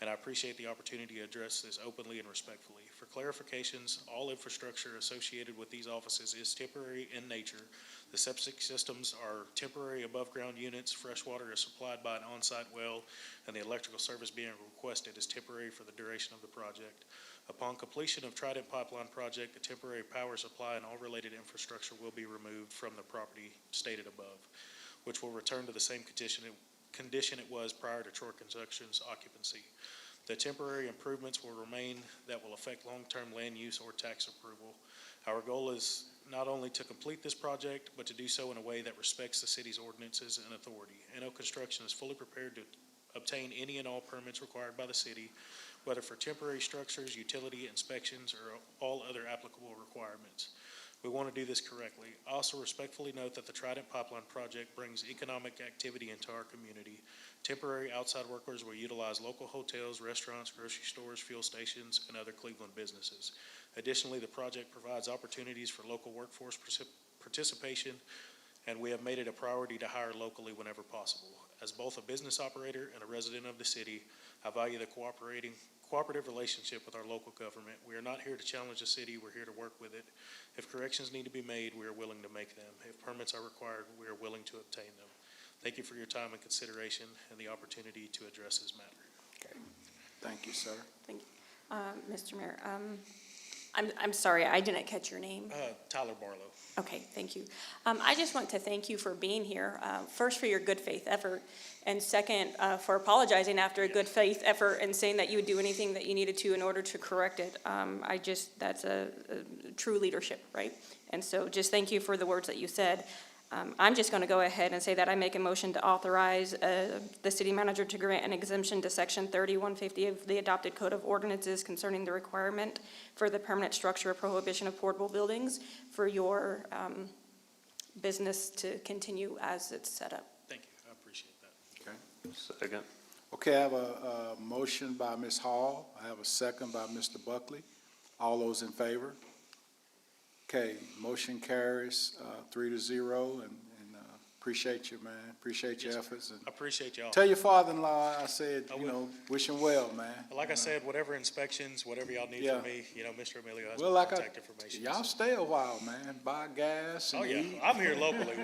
and I appreciate the opportunity to address this openly and respectfully. For clarifications, all infrastructure associated with these offices is temporary in nature. The septic systems are temporary above-ground units, fresh water is supplied by an on-site well, and the electrical service being requested is temporary for the duration of the project. Upon completion of Trident Pipeline project, the temporary power supply and all related infrastructure will be removed from the property stated above, which will return to the same condition it was prior to Troy Construction's occupancy. The temporary improvements will remain that will affect long-term land use or tax approval. Our goal is not only to complete this project, but to do so in a way that respects the city's ordinances and authority. NL Construction is fully prepared to obtain any and all permits required by the city, whether for temporary structures, utility inspections, or all other applicable requirements. We want to do this correctly. I also respectfully note that the Trident Pipeline project brings economic activity into our community. Temporary outside workers will utilize local hotels, restaurants, grocery stores, fuel stations, and other Cleveland businesses. Additionally, the project provides opportunities for local workforce participation and we have made it a priority to hire locally whenever possible. As both a business operator and a resident of the city, I value the cooperative relationship with our local government. We are not here to challenge the city, we're here to work with it. If corrections need to be made, we are willing to make them. If permits are required, we are willing to obtain them. Thank you for your time and consideration and the opportunity to address this matter. Okay. Thank you, sir. Thank you. Mr. Mayor, I'm sorry, I didn't catch your name. Tyler Barlow. Okay, thank you. I just want to thank you for being here, first for your good faith effort, and second, for apologizing after a good faith effort and saying that you would do anything that you needed to in order to correct it. That's a true leadership, right? And so just thank you for the words that you said. I'm just going to go ahead and say that I make a motion to authorize the city manager to grant an exemption to section 3150 of the adopted code of ordinances concerning the requirement for the permanent structure of prohibition of portable buildings for your business to continue as it's set up. Thank you, I appreciate that. Okay. Second. Okay, I have a motion by Ms. Hall. I have a second by Mr. Buckley. All those in favor? Okay, motion carries 3-0, and appreciate you, man. Appreciate your Yes, sir. efforts. And I appreciate y'all. tell your father-in-law I said, I you will. know, wish him well, man. Like I said, whatever inspections, whatever y'all need Yeah. from me, Mr. Emilio has Well, my like contact information. y'all stay a while, man. Buy gas and Oh, yeah, eat. I'm here locally.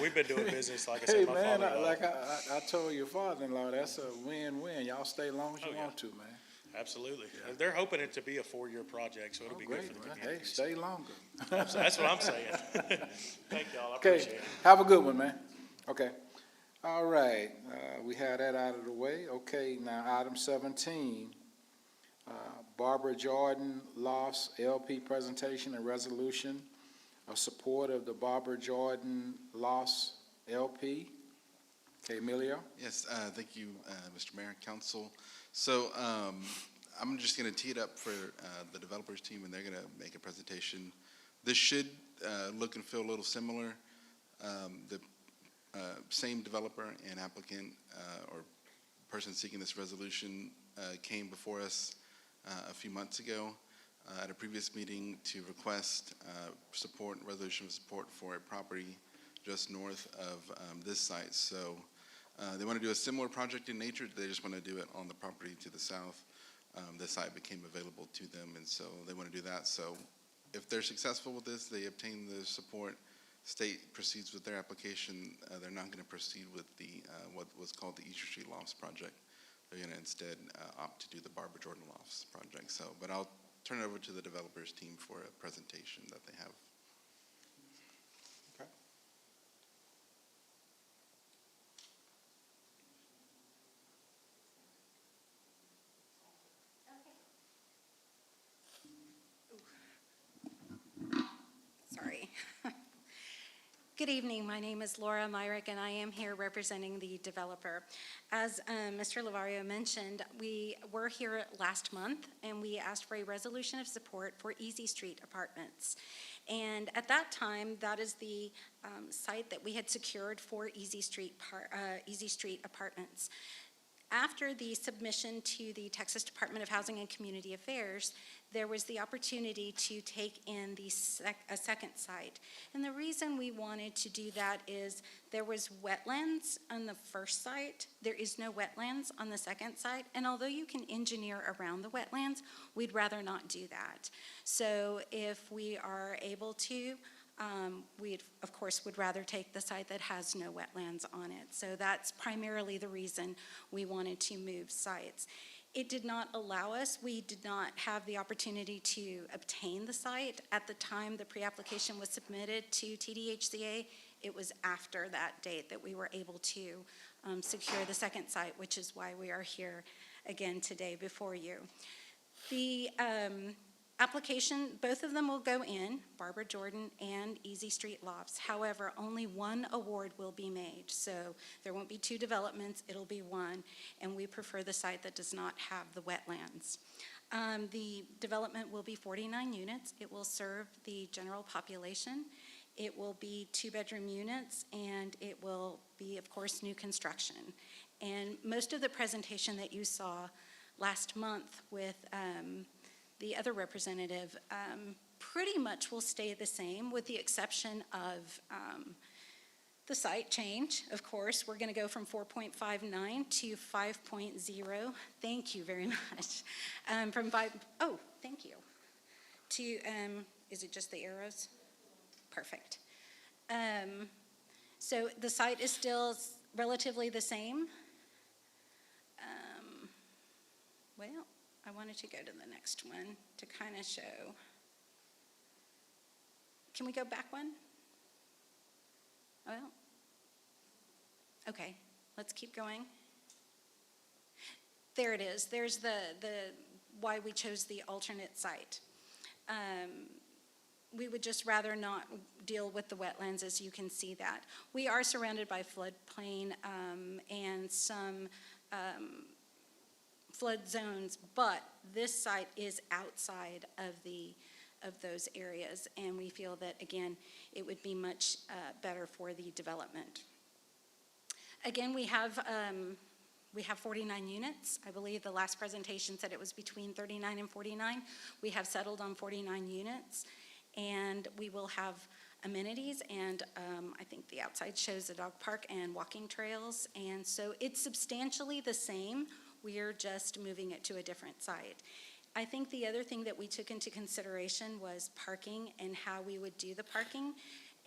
We've been doing business, like I Hey, said, my man, father-in-law. I told your father-in-law, that's a win-win. Y'all stay as long as you Oh, yeah. want to, man. Absolutely. They're hoping it to be a 4-year project, so it'll Oh, be good great. for the Well, community. hey, stay longer. That's what I'm saying. Thank y'all, I Okay, appreciate it. have a good one, man. Okay. All right, we had that out of the way. Okay, now item 17, Barbara Jordan Lofts LP presentation and resolution of support of the Barbara Jordan Lofts LP. Okay, Emilio? Yes, thank you, Mr. Mayor and Council. So I'm just going to tee it up for the developers team, and they're going to make a presentation. This should look and feel a little similar. The same developer and applicant or person seeking this resolution came before us a few months ago at a previous meeting to request resolution of support for a property just north of this site. So they want to do a similar project in nature. They just want to do it on the property to the south. The site became available to them, and so they want to do that. So if they're successful with this, they obtain the support, state proceeds with their application, they're not going to proceed with the what was called the Easter Street Lofts project. They're going to instead opt to do the Barbara Jordan Lofts project. So, but I'll turn it over to the developers team for a presentation that they have. Sorry. Good evening. My name is Laura Myrick, and I am here representing the developer. As Mr. Lavario mentioned, we were here last month, and we asked for a resolution of support for Easy Street Apartments. And at that time, that is the site that we had secured for Easy Street Apartments. After the submission to the Texas Department of Housing and Community Affairs, there was the opportunity to take in a second site. And the reason we wanted to do that is there was wetlands on the first site. There is no wetlands on the second site. And although you can engineer around the wetlands, we'd rather not do that. So if we are able to, we, of course, would rather take the site that has no wetlands on it. So that's primarily the reason we wanted to move sites. It did not allow us, we did not have the opportunity to obtain the site at the time the pre-application was submitted to TDHCA. It was after that date that we were able to secure the second site, which is why we are here again today before you. The application, both of them will go in, Barbara Jordan and Easy Street Lofts. However, only one award will be made. So there won't be two developments, it'll be one. And we prefer the site that does not have the wetlands. The development will be 49 units. It will serve the general population. It will be 2-bedroom units, and it will be, of course, new construction. And most of the presentation that you saw last month with the other representative pretty much will stay the same, with the exception of the site change, of course. We're going to go from 4.59 to 5.0. Thank you very much. Thank you. To, is it just the arrows? Perfect. So the site is still relatively the same. Well, I wanted to go to the next one to kind of show. Can we go back one? Well, okay, let's keep going. There it is. There's the why we chose the alternate site. We would just rather not deal with the wetlands, as you can see that. We are surrounded by floodplain and some flood zones, but this site is outside of those areas, and we feel that, again, it would be much better for the development. Again, we have 49 units. I believe the last presentation said it was between 39 and 49. We have settled on 49 units, and we will have amenities, and I think the outside shows a dog park and walking trails, and so it's substantially the same. We are just moving it to a different site. I think the other thing that we took into consideration was parking and how we would do the parking,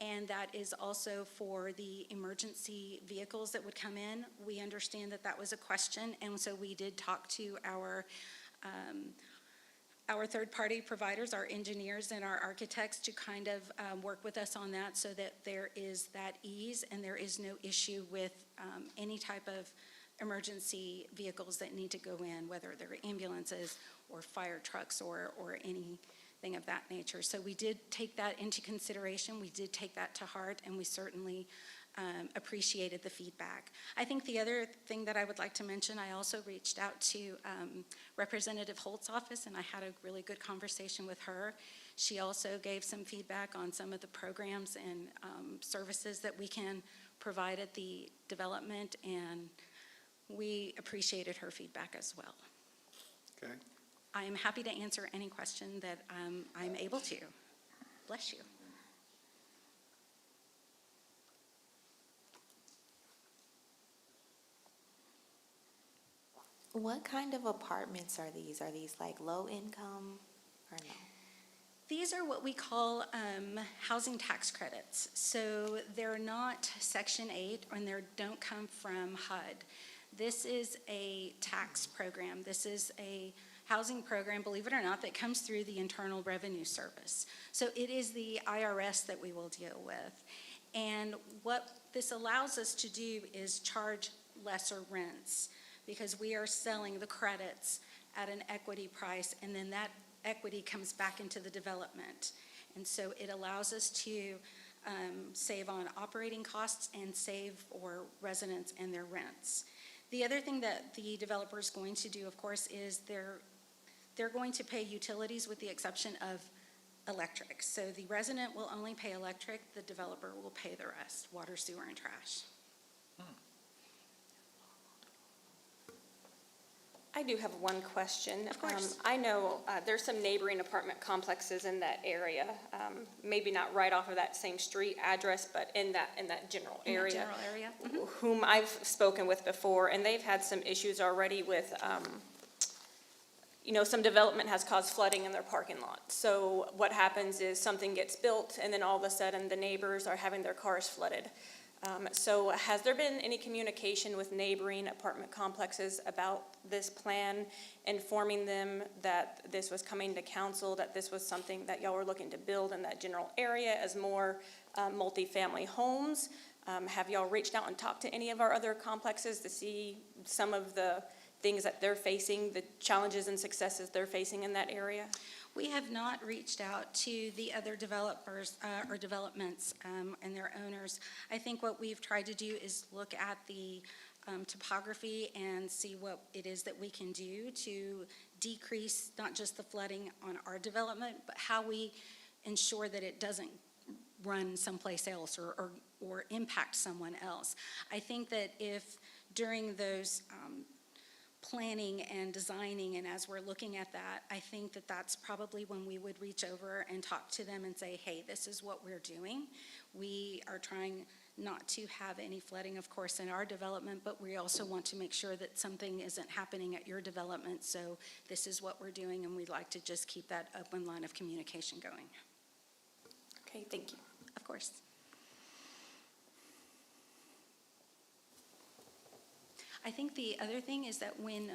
and that is also for the emergency vehicles that would come in. We understand that that was a question, and so we did talk to our third-party providers, our engineers and our architects, to kind of work with us on that so that there is that ease and there is no issue with any type of emergency vehicles that need to go in, whether they're ambulances or fire trucks or anything of that nature. So we did take that into consideration. We did take that to heart, and we certainly appreciated the feedback. I think the other thing that I would like to mention, I also reached out to Representative Holt's office, and I had a really good conversation with her. She also gave some feedback on some of the programs and services that we can provide at the development, and we appreciated her feedback as well. Okay. I am happy to answer any question that I'm able to. Bless you. What kind of apartments are these? Are these like low income or no? These are what we call housing tax credits. So they're not Section 8 and they don't come from HUD. This is a tax program. This is a housing program, believe it or not, that comes through the Internal Revenue Service. So it is the IRS that we will deal with. And what this allows us to do is charge lesser rents because we are selling the credits at an equity price, and then that equity comes back into the development. And so it allows us to save on operating costs and save for residents and their rents. The other thing that the developer is going to do, of course, is they're going to pay utilities with the exception of electric. So the resident will only pay electric, the developer will pay the rest, water, sewer, and trash. I do have one question. Of course. I know there's some neighboring apartment complexes in that area, maybe not right off of that same street address, but in that general In that area. general area? Mhm. Whom I've spoken with before, and they've had some issues already with, some development has caused flooding in their parking lot. So what happens is something gets built, and then all of a sudden, the neighbors are having their cars flooded. So has there been any communication with neighboring apartment complexes about this plan, informing them that this was coming to council, that this was something that y'all were looking to build in that general area as more multifamily homes? Have y'all reached out and talked to any of our other complexes to see some of the things that they're facing, the challenges and successes they're facing in that area? We have not reached out to the other developers or developments and their owners. I think what we've tried to do is look at the topography and see what it is that we can do to decrease not just the flooding on our development, but how we ensure that it doesn't run someplace else or impact someone else. I think that if during those planning and designing, and as we're looking at that, I think that that's probably when we would reach over and talk to them and say, hey, this is what we're doing. We are trying not to have any flooding, of course, in our development, but we also want to make sure that something isn't happening at your development. So this is what we're doing, and we'd like to just keep that open line of communication going. Okay, thank you. Of course. I think the other thing is that when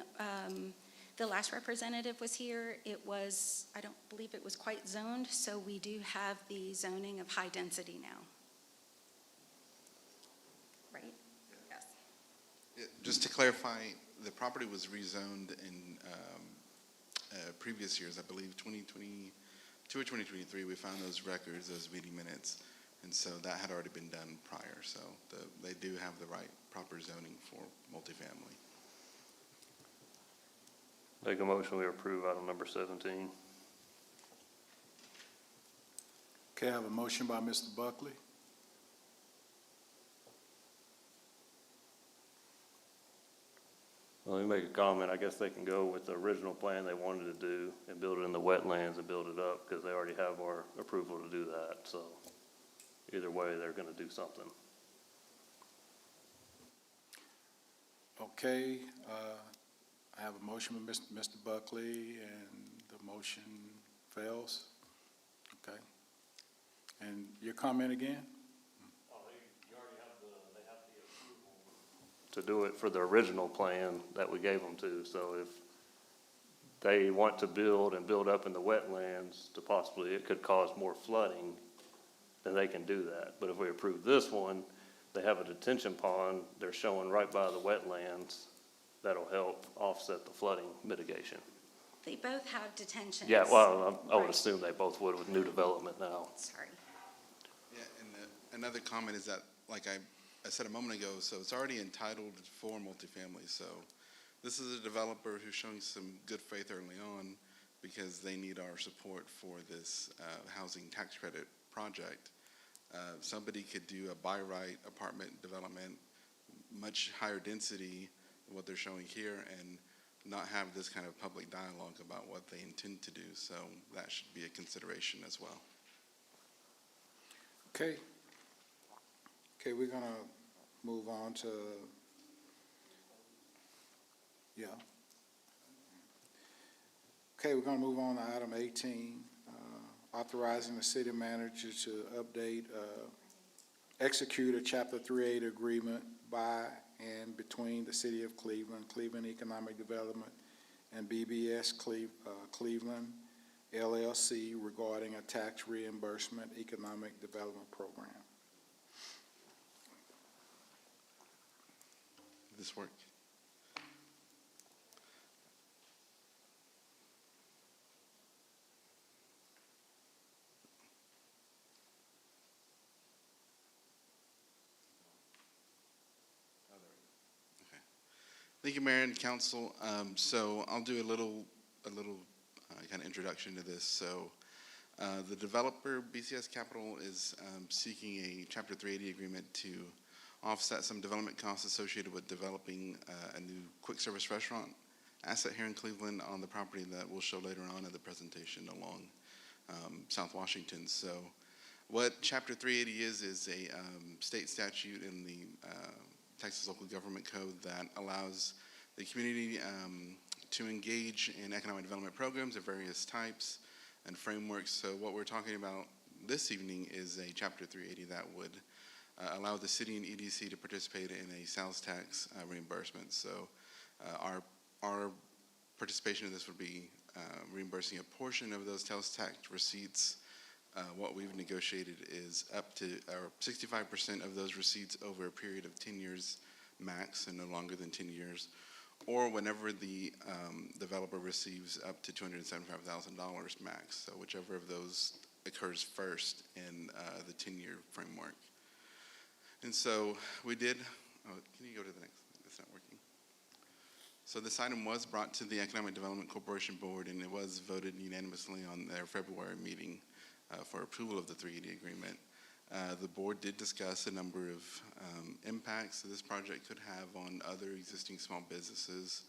the last representative was here, it was, I don't believe it was quite zoned, so we do have the zoning of high density now. Right? Yes. Yeah, just to clarify, the property was rezoned in previous years, I believe 2022 or 2023. We found those records, those meeting minutes, and so that had already been done prior. So they do have the right proper zoning for multifamily. Make a motion, we approve item number 17. Okay, I have a motion by Mr. Buckley. Let me make a comment. I guess they can go with the original plan they wanted to do and build it in the wetlands and build it up because they already have our approval to do that. So either way, they're going to do something. Okay, I have a motion by Mr. Buckley, and the motion fails. Okay. And your comment again? To do it for the original plan that we gave them to. So if they want to build and build up in the wetlands to possibly, it could cause more flooding, then they can do that. But if we approve this one, they have a detention pond they're showing right by the wetlands that'll help offset the flooding mitigation. They both have detentions. Yeah, well, I would Right. assume they both would with new development now. Sorry. Yeah, and another comment is that, like I said a moment ago, so it's already entitled for multifamily. So this is a developer who's showing some good faith early on because they need our support for this housing tax credit project. Somebody could do a by right apartment development, much higher density than what they're showing here, and not have this kind of public dialogue about what they intend to do. So that should be a consideration as well. Okay. Okay, we're gonna move on to, yeah. Okay, we're gonna move on to item 18, authorizing the city manager to update, execute a Chapter 380 agreement by and between the City of Cleveland, Cleveland Economic Development, and BBS Cleveland LLC regarding a tax reimbursement economic development program. Did this work? Thank you, Mayor and Council. So I'll do a little kind of introduction to this. So the developer, BCS Capital, is seeking a Chapter 380 agreement to offset some development costs associated with developing a new quick service restaurant asset here in Cleveland on the property that we'll show later on in the presentation along South Washington. So what Chapter 380 is a state statute in the Texas Local Government Code that allows the community to engage in economic development programs of various types and frameworks. So what we're talking about this evening is a Chapter 380 that would allow the city and EDC to participate in a sales tax reimbursement. So our participation in this would be reimbursing a portion of those sales tax receipts. What we've negotiated is up to 65% of those receipts over a period of 10 years max and no longer than 10 years, or whenever the developer receives up to $275,000 max. So whichever of those occurs first in the 10-year framework. And so we did, can you go to the next? It's not working. So this item was brought to the Economic Development Corporation Board, and it was voted unanimously on their February meeting for approval of the 380 agreement. The board did discuss a number of impacts that this project could have on other existing small businesses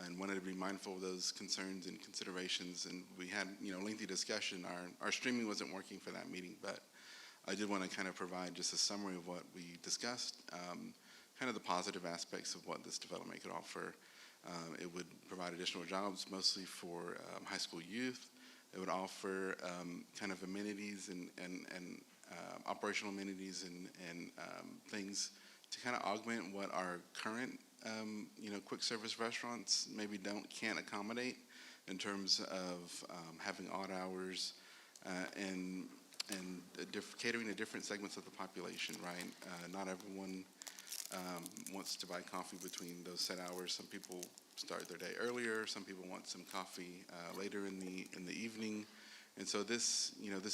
and wanted to be mindful of those concerns and considerations. And we had, lengthy discussion. Our streaming wasn't working for that meeting, but I did want to kind of provide just a summary of what we discussed, kind of the positive aspects of what this development could offer. It would provide additional jobs, mostly for high school youth. It would offer kind of amenities and operational amenities and things to kind of augment what our current, quick service restaurants maybe can't accommodate in terms of having odd hours and catering to different segments of the population, right? Not everyone wants to buy coffee between those set hours. Some people start their day earlier. Some people want some coffee later in the evening. And so this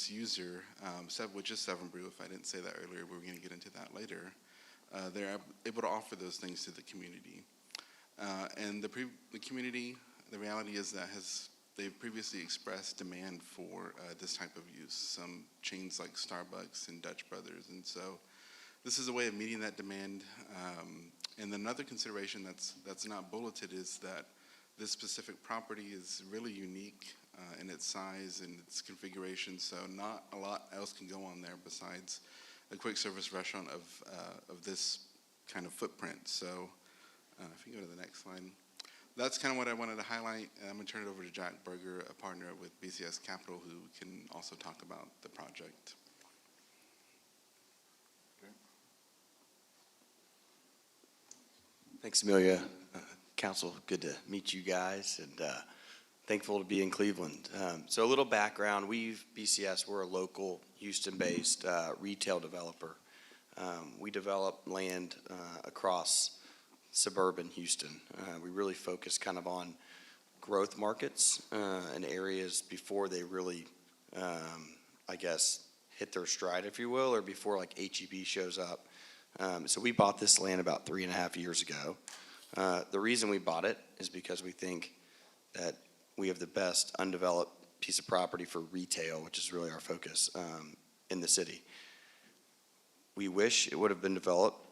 user, which is Seven Brew, if I didn't say that earlier, we're going to get into that later. They're able to offer those things to the community. And the community, the reality is that they've previously expressed demand for this type of use. Some chains like Starbucks and Dutch Brothers. And so this is a way of meeting that demand. And another consideration that's not bulleted is that this specific property is really unique in its size and its configuration. So not a lot else can go on there besides a quick service restaurant of this kind of footprint. So if you go to the next slide. That's kind of what I wanted to highlight. And I'm going to turn it over to Jack Berger, a partner with BCS Capital, who can also talk about the project. Thanks, Amelia. Council, good to meet you guys, and thankful to be in Cleveland. So a little background, BCS, we're a local Houston-based retail developer. We develop land across suburban Houston. We really focus kind of on growth markets and areas before they really, hit their stride, if you will, or before like HEB shows up. So we bought this land about 3.5 years ago. The reason we bought it is because we think that we have the best undeveloped piece of property for retail, which is really our focus in the city. We wish it would have been developed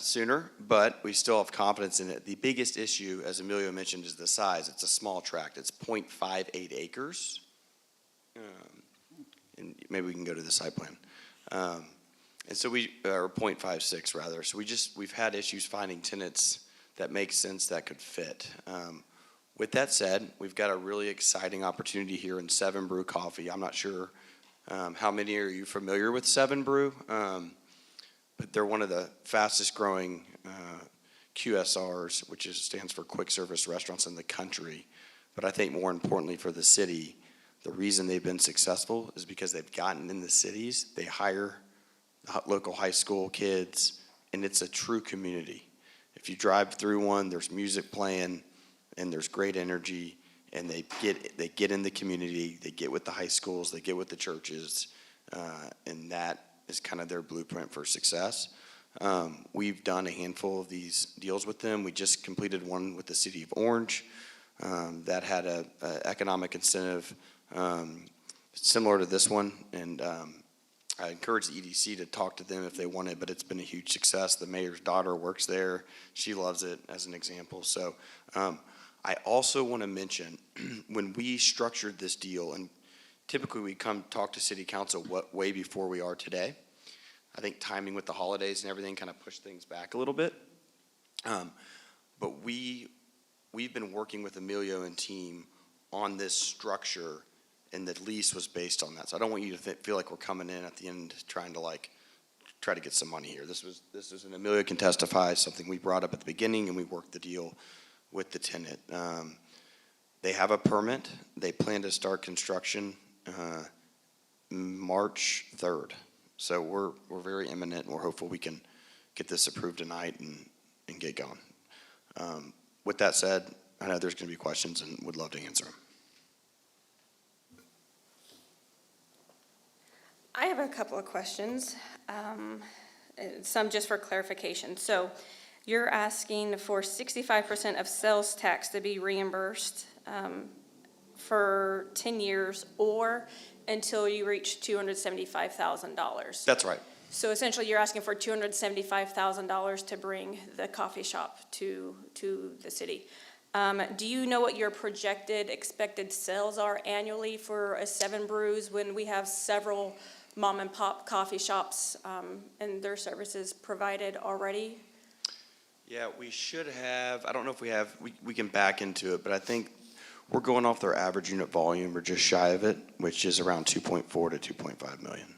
sooner, but we still have confidence in it. The biggest issue, as Emilio mentioned, is the size. It's a small tract. It's 0.58 acres. And maybe we can go to the site plan. And so or 0.56 rather. So we've had issues finding tenants that make sense that could fit. With that said, we've got a really exciting opportunity here in Seven Brew Coffee. I'm not sure how many are you familiar with Seven Brew, but they're one of the fastest growing QSRs, which stands for quick service restaurants in the country. But I think more importantly for the city, the reason they've been successful is because they've gotten in the cities, they hire local high school kids, and it's a true community. If you drive through one, there's music playing, and there's great energy, and they get in the community, they get with the high schools, they get with the churches, and that is kind of their blueprint for success. We've done a handful of these deals with them. We just completed one with the city of Orange that had a economic incentive similar to this one, and I encourage the EDC to talk to them if they want it, but it's been a huge success. The mayor's daughter works there. She loves it, as an example. So I also want to mention, when we structured this deal, and typically we come talk to city council way before we are today. I think timing with the holidays and everything kind of pushed things back a little bit. But we've been working with Emilio and team on this structure, and the lease was based on that. So I don't want you to feel like we're coming in at the end trying to try to get some money here. This is an Emilio can testify, something we brought up at the beginning, and we worked the deal with the tenant. They have a permit. They plan to start construction March 3rd. So we're very imminent, and we're hopeful we can get this approved tonight and get going. With that said, I know there's going to be questions and would love to answer them. I have a couple of questions, some just for clarification. So you're asking for 65% of sales tax to be reimbursed for 10 years or until you reach $275,000. That's right. So essentially, you're asking for $275,000 to bring the coffee shop to the city. Do you know what your projected expected sales are annually for a Seven Brews when we have several mom and pop coffee shops, and their services provided already? Yeah, we should have, I don't know if we have, we can back into it, but I think we're going off their average unit volume or just shy of it, which is around 2.4 to 2.5 million.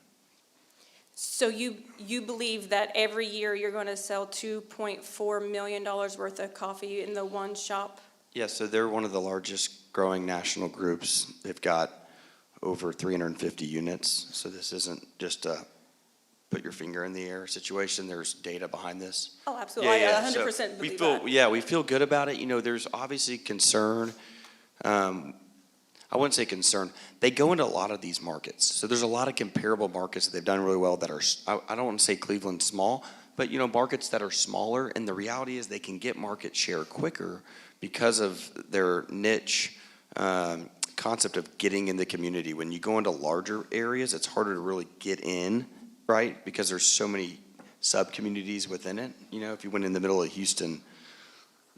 So you believe that every year you're going to sell $2.4 million worth of coffee in the one shop? Yeah, so they're one of the largest growing national groups. They've got over 350 units, so this isn't just a put your finger in the air situation. There's data behind this. Oh, absolutely. Yeah, I yeah. 100% So believe we feel, that. yeah, we feel good about it. You know, there's obviously concern. I wouldn't say concern. They go into a lot of these markets. So there's a lot of comparable markets that they've done really well that are, I don't want to say Cleveland small, but, you know, markets that are smaller. And the reality is they can get market share quicker because of their niche concept of getting in the community. When you go into larger areas, it's harder to really get in, right? Because there's so many sub-communities within it. You know, if you went in the middle of Houston,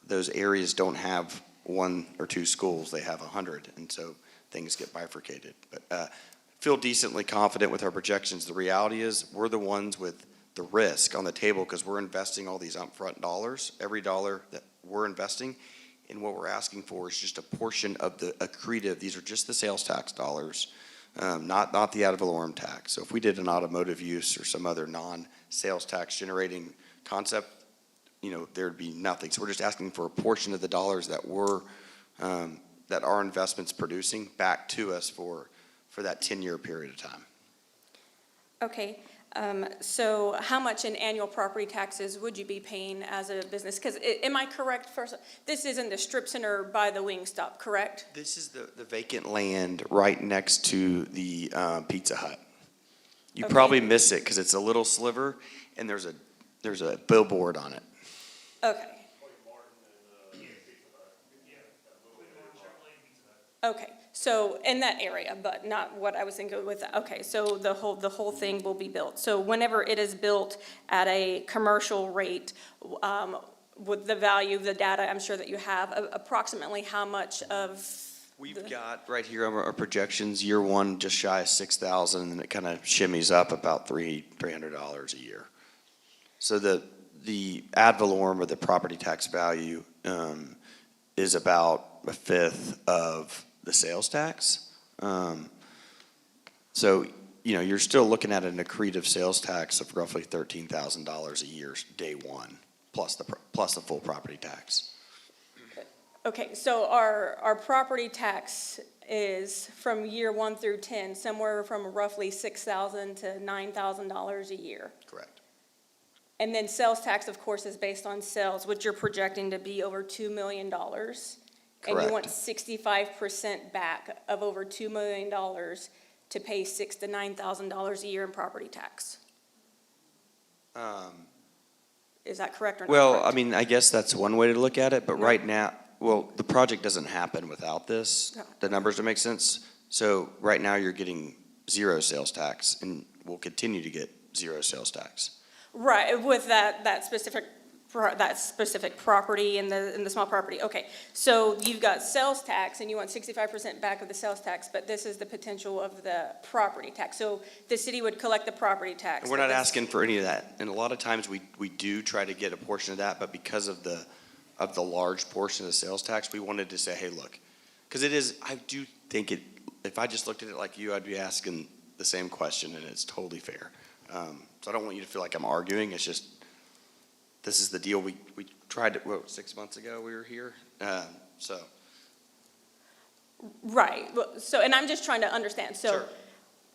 those areas don't have 1 or 2 schools, they have 100, and so things get bifurcated. But feel decently confident with our projections. The reality is we're the ones with the risk on the table because we're investing all these upfront dollars. Every dollar that we're investing, and what we're asking for is just a portion of the accretive. These are just the sales tax dollars, not the ad valorem tax. So if we did an automotive use or some other non-sales tax generating concept, you know, there'd be nothing. So we're just asking for a portion of the dollars that that our investment's producing back to us for that 10-year period of time. Okay. So how much in annual property taxes would you be paying as a business? Because am I correct? First, this isn't the strip center by the Wingstop, correct? This is the vacant land right next to the Pizza Hut. You Okay. probably miss it because it's a little sliver and there's a billboard on it. Okay. Okay, so in that area, but not what I was thinking with that. Okay, so the whole thing will be built. So whenever it is built at a commercial rate, with the value of the data, I'm sure that you have, approximately how much of? We've got right here our projections, year one just shy of 6,000, and it kind of shimmies up about $300 a year. So the ad valorem or the property tax value is about a fifth of the sales tax. So, you know, you're still looking at an accretive sales tax of roughly $13,000 a year, day one, plus the full property tax. Okay, so our property tax is from year 1 through 10, somewhere from roughly $6,000 to $9,000 a year. Correct. And then sales tax, of course, is based on sales, which you're projecting to be over $2 million. And you want 65% back of over $2 million to pay $6,000 to $9,000 a year in property tax. Is that correct or not? Well, correct? I mean, I guess that's one way to look at it, but right now, well, the project doesn't happen without this. No. The numbers don't make sense. So right now you're getting 0 sales tax and we'll continue to get 0 sales tax. Right, with that specific property and the small property. Okay, so you've got sales tax and you want 65% back of the sales tax, but this is the potential of the property tax. So the city would collect the property tax. And we're not asking for any of that. And a lot of times we do try to get a portion of that, but because of the large portion of the sales tax, we wanted to say, hey, look, because it is, I do think if I just looked at it like you, I'd be asking the same question and it's totally fair. So I don't want you to feel like I'm arguing. It's just, this is the deal. We tried it, 6 months ago we were here. So. Right, so, and I'm just trying to understand. So Sure.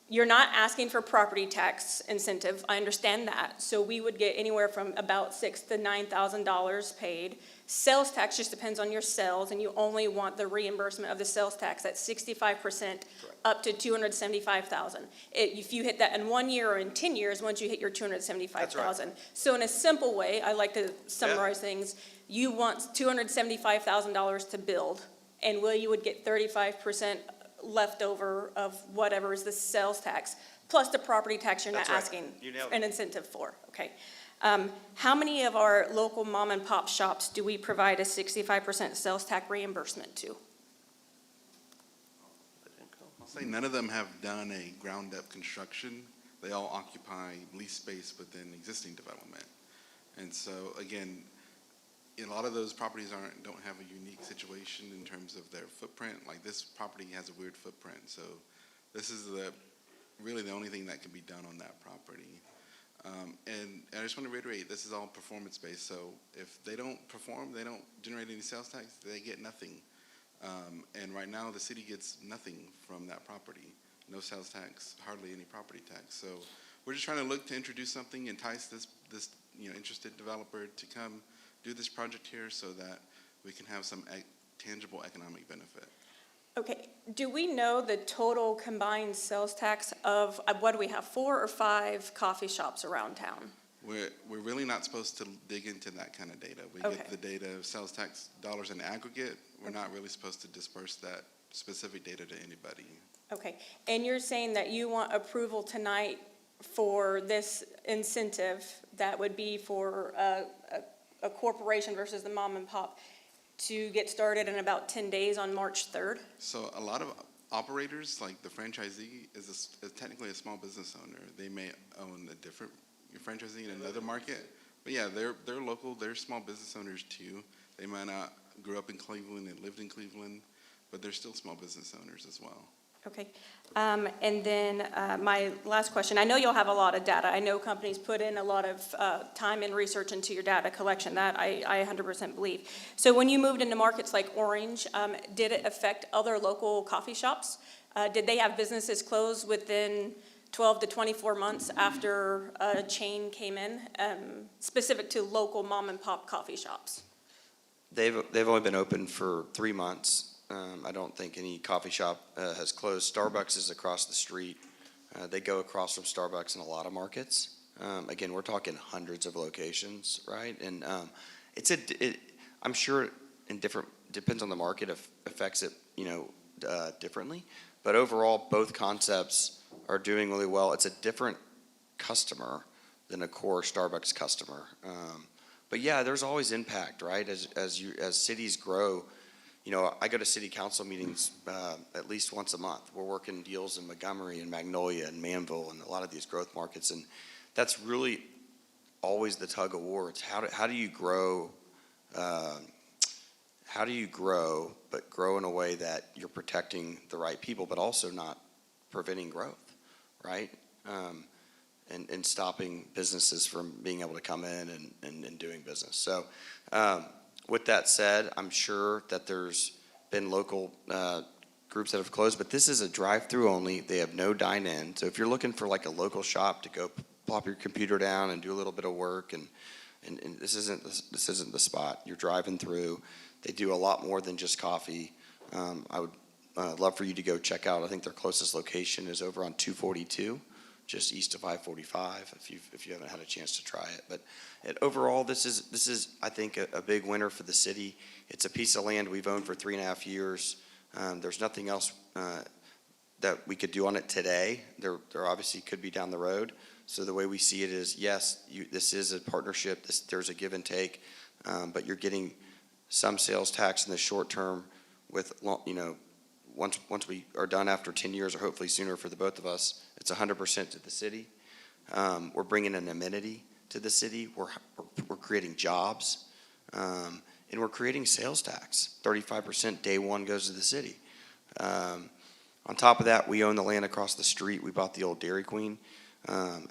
you're not asking for property tax incentive. I understand that. So we would get anywhere from about $6,000 to $9,000 paid. Sales tax just depends on your sales, and you only want the reimbursement of the sales tax at 65% up to $275,000. If you hit that in 1 year or in 10 years, once you hit your $275,000. So in a simple way, I like to summarize things. You want $275,000 to build, and you would get 35% left over of whatever is the sales tax, plus the property tax you're not asking an incentive for, okay? How many of our local mom and pop shops do we provide a 65% sales tax reimbursement to? I'll say none of them have done a ground-up construction they all occupy lease space within existing development. And so, again, a lot of those properties don't have a unique situation in terms of their footprint. Like this property has a weird footprint, so this is really the only thing that can be done on that property. And I just want to reiterate, this is all performance-based, so if they don't perform, they don't generate any sales tax, they get nothing. And right now, the city gets nothing from that property. No sales tax, hardly any property tax. So we're just trying to look to introduce something, entice this interested developer to come do this project here so that we can have some tangible economic benefit. Okay, do we know the total combined sales tax of, what do we have, 4 or 5 coffee shops around town? We're really not supposed to dig into that kind of data. We get the data of sales tax dollars in aggregate. We're not really supposed to disperse that specific data to anybody. Okay, and you're saying that you want approval tonight for this incentive that would be for a corporation versus the mom and pop to get started in about 10 days on March 3rd? So a lot of operators, like the franchisee, is technically a small business owner. They may own a different franchisee in another market, but yeah, they're local. They're small business owners too. They might not grew up in Cleveland and lived in Cleveland, but they're still small business owners as well. Okay, and then my last question, I know you'll have a lot of data. I know companies put in a lot of time and research into your data collection. That I 100% believe. So when you moved into markets like Orange, did it affect other local coffee shops? Did they have businesses close within 12 to 24 months after a chain came in, specific to local mom and pop coffee shops? They've only been open for 3 months. I don't think any coffee shop has closed. Starbucks is across the street. They go across from Starbucks in a lot of markets. Again, we're talking hundreds of locations, right? And I'm sure depends on the market, affects it, differently. But overall, both concepts are doing really well. It's a different customer than a core Starbucks customer. But yeah, there's always impact, right? As cities grow. I go to city council meetings at least once a month. We're working deals in Montgomery and Magnolia and Manville and a lot of these growth markets, and that's really always the tug of war. It's how do you grow? How do you grow, but grow in a way that you're protecting the right people, but also not preventing growth, right? And stopping businesses from being able to come in and doing business. So. With that said, I'm sure that there's been local groups that have closed, but this is a drive-through only. They have no dine-in. So if you're looking for like a local shop to go plop your computer down and do a little bit of work, and this isn't the spot. You're driving through. They do a lot more than just coffee. I would love for you to go check out. I think their closest location is over on 242. Just east of I-45, if you haven't had a chance to try it. But overall, this is I think a big winner for the city. It's a piece of land we've owned for 3.5 years. There's nothing else that we could do on it today. There obviously could be down the road. So the way we see it is, yes, this is a partnership. There's a give and take, but you're getting some sales tax in the short term with once we are done after 10 years, or hopefully sooner for the both of us, it's 100% to the city. We're bringing an amenity to the city. We're creating jobs, and we're creating sales tax. 35% day one goes to the city. On top of that, we own the land across the street. We bought the old Dairy Queen.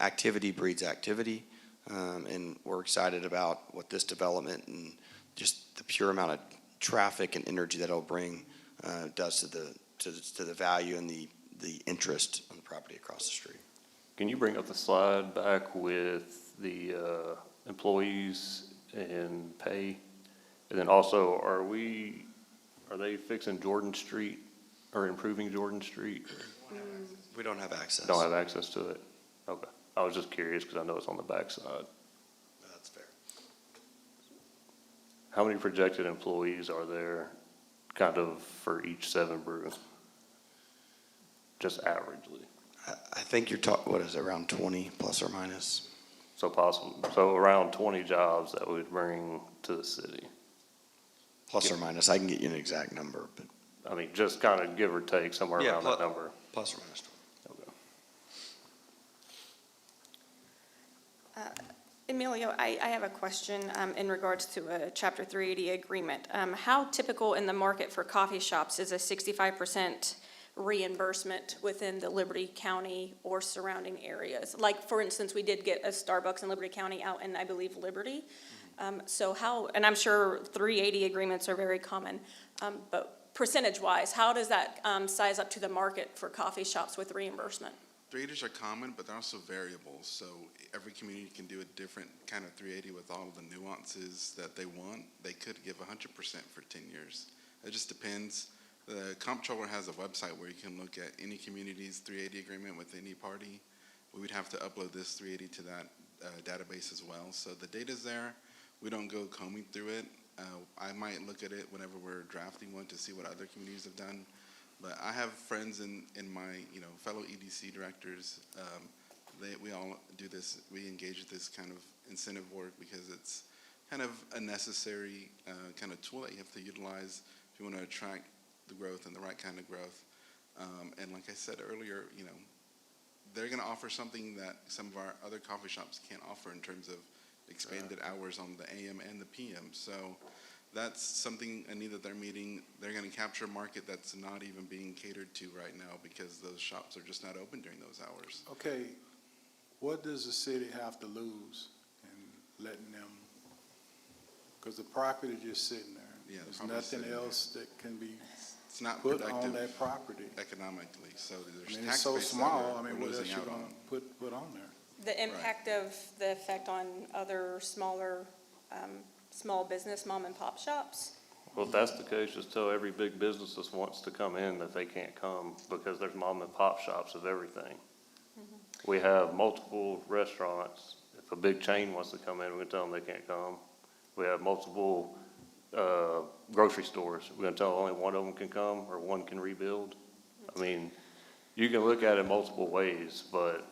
Activity breeds activity, and we're excited about what this development and just the pure amount of traffic and energy that it'll bring does to the value and the interest on the property across the street. Can you bring up the slide back with the employees and pay? And then also, are they fixing Jordan Street or improving Jordan Street? We don't have access. Don't have access to it? Okay. I was just curious because I know it's on the backside. That's fair. How many projected employees are there kind of for each 7 Brew? Just averagely. I think you're talking, what is it, around 20 plus or minus? So around 20 jobs that would bring to the city. Plus or minus, I can get you an exact number, but. I mean, just kind of give or take somewhere around that number. Plus or minus 20. Okay. Emilio, I have a question in regards to a Chapter 380 agreement. How typical in the market for coffee shops is a 65% reimbursement within the Liberty County or surrounding areas? Like, for instance, we did get a Starbucks in Liberty County out in, I believe, Liberty. So how, and I'm sure 380 agreements are very common, but percentage-wise, how does that size up to the market for coffee shops with reimbursement? 380s are common, but they're also variable. So every community can do a different kind of 380 with all of the nuances that they want. They could give 100% for 10 years. It just depends. The comptroller has a website where you can look at any community's 380 agreement with any party. We would have to upload this 380 to that database as well. So the data's there. We don't go combing through it. I might look at it whenever we're drafting one to see what other communities have done. But I have friends in my, fellow EDC directors. We all do this. We engage with this kind of incentive work because it's kind of a necessary kind of tool that you have to utilize if you want to attract the growth and the right kind of growth. And like I said earlier, they're going to offer something that some of our other coffee shops can't offer in terms of expanded hours on the AM and the PM. So that's something I need that they're meeting. They're going to capture a market that's not even being catered to right now because those shops are just not open during those hours. Okay, what does the city have to lose in letting them, because the property is just sitting there. Yeah, the There's property's nothing sitting else that can be It's not put productive on that property. economically. So there's I mean, tax it's so base that small, we're I mean, what else losing you out gonna on. put on there? The impact of the effect on other smaller, small business mom and pop shops? Well, if that's the case, just tell every big business that wants to come in that they can't come because there's mom and pop shops of everything. We have multiple restaurants. If a big chain wants to come in, we're gonna tell them they can't come. We have multiple grocery stores. We're gonna tell only one of them can come or one can rebuild. I mean, you can look at it multiple ways, but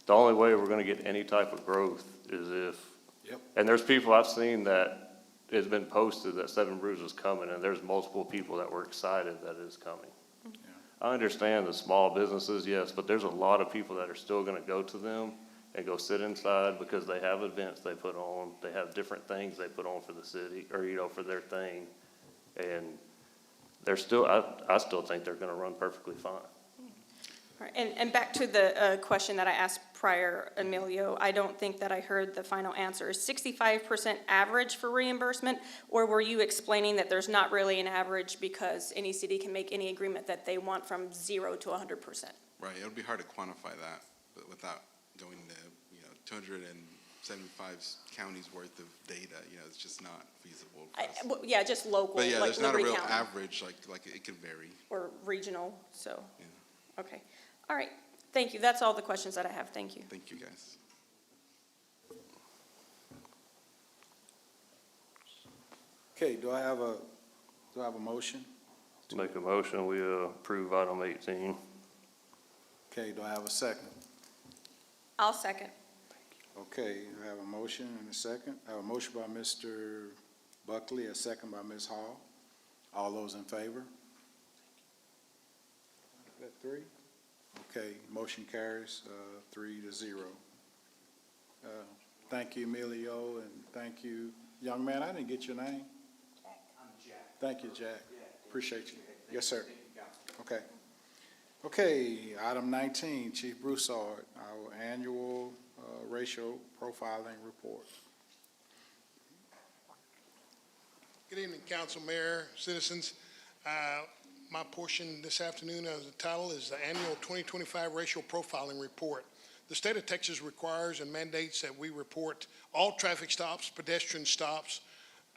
the only way we're gonna get any type of growth is if, and there's people I've seen that it's been posted that Seven Brews is coming, and there's multiple people that were excited that it is coming. I understand the small businesses, yes, but there's a lot of people that are still gonna go to them and go sit inside because they have events they put on, they have different things they put on for the city, or, for their thing. And they're still, I still think they're gonna run perfectly fine. Right, and back to the question that I asked prior, Emilio, I don't think that I heard the final answer. Is 65% average for reimbursement, or were you explaining that there's not really an average because any city can make any agreement that they want from 0 to 100%? Right, it would be hard to quantify that, but without going to, 275 counties worth of data, it's just not feasible. for us. Yeah, just local, But yeah, like there's not a Liberty real County. average, like it can vary. Or regional, so, Yeah. okay. All right, thank you. That's all the questions that I have. Thank you. Thank you, guys. Okay, do I have a motion? Make a motion, we approve item 18. Okay, do I have a second? I'll second. Okay, I have a motion and a second. I have a motion by Mr. Buckley, a second by Ms. Hall. All those in favor? Is that 3? Okay, motion carries 3-0. Thank you, Emilio, and thank you, young man. I didn't get your name. I'm Jack. Thank you, Jack. Appreciate you. Yes, sir. Okay. Okay, item 19, Chief Broussard, our annual racial profiling report. Good evening, Council, Mayor, citizens. My portion this afternoon, as the title, is the Annual 2025 Racial Profiling Report. The state of Texas requires and mandates that we report all traffic stops, pedestrian stops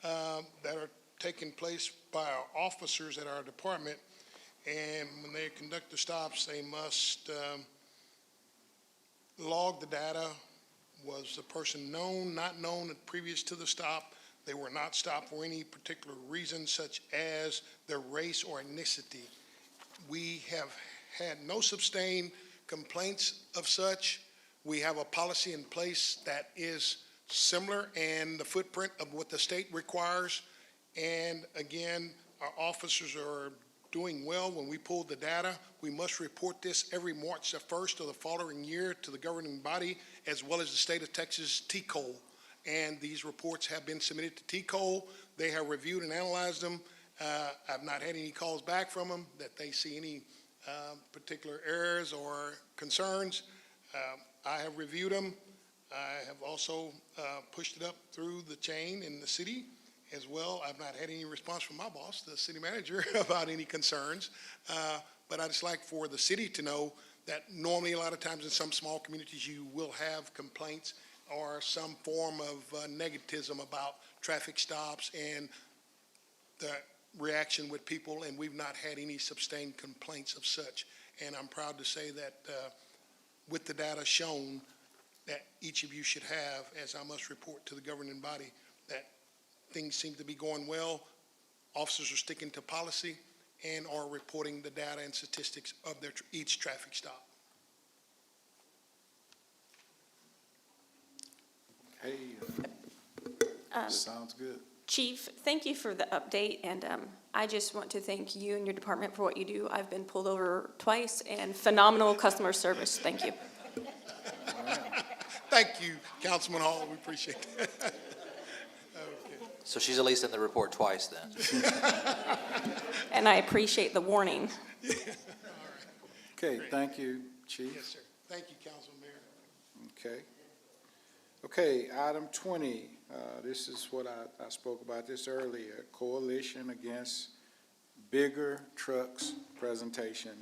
that are taking place by our officers at our department. And when they conduct the stops, they must log the data. Was the person known, not known previous to the stop? They were not stopped for any particular reason, such as their race or ethnicity. We have had no sustained complaints of such. We have a policy in place that is similar and the footprint of what the state requires. And again, our officers are doing well. When we pulled the data, we must report this every March the 1st of the following year to the governing body, as well as the state of Texas TCOLE. And these reports have been submitted to TCOLE. They have reviewed and analyzed them. I've not had any calls back from them that they see any particular errors or concerns. I have reviewed them. I have also pushed it up through the chain in the city as well. I've not had any response from my boss, the city manager, about any concerns. But I just like for the city to know that normally a lot of times in some small communities you will have complaints or some form of negativism about traffic stops and the reaction with people, and we've not had any sustained complaints of such. And I'm proud to say that with the data shown that each of you should have, as I must report to the governing body, that things seem to be going well. Officers are sticking to policy and are reporting the data and statistics of their each traffic stop. Hey, sounds good. Chief, thank you for the update, and I just want to thank you and your department for what you do. I've been pulled over twice, and phenomenal customer service. Thank you. Thank you, Councilman Hall. We appreciate that. Okay. So she's at least in the report twice then. And I appreciate the warning. Okay, thank you, Chief. Yes, sir. Thank you, Councilman Mayor. Okay. Okay, item 20, this is what I spoke about this earlier, Coalition Against Bigger Trucks presentation,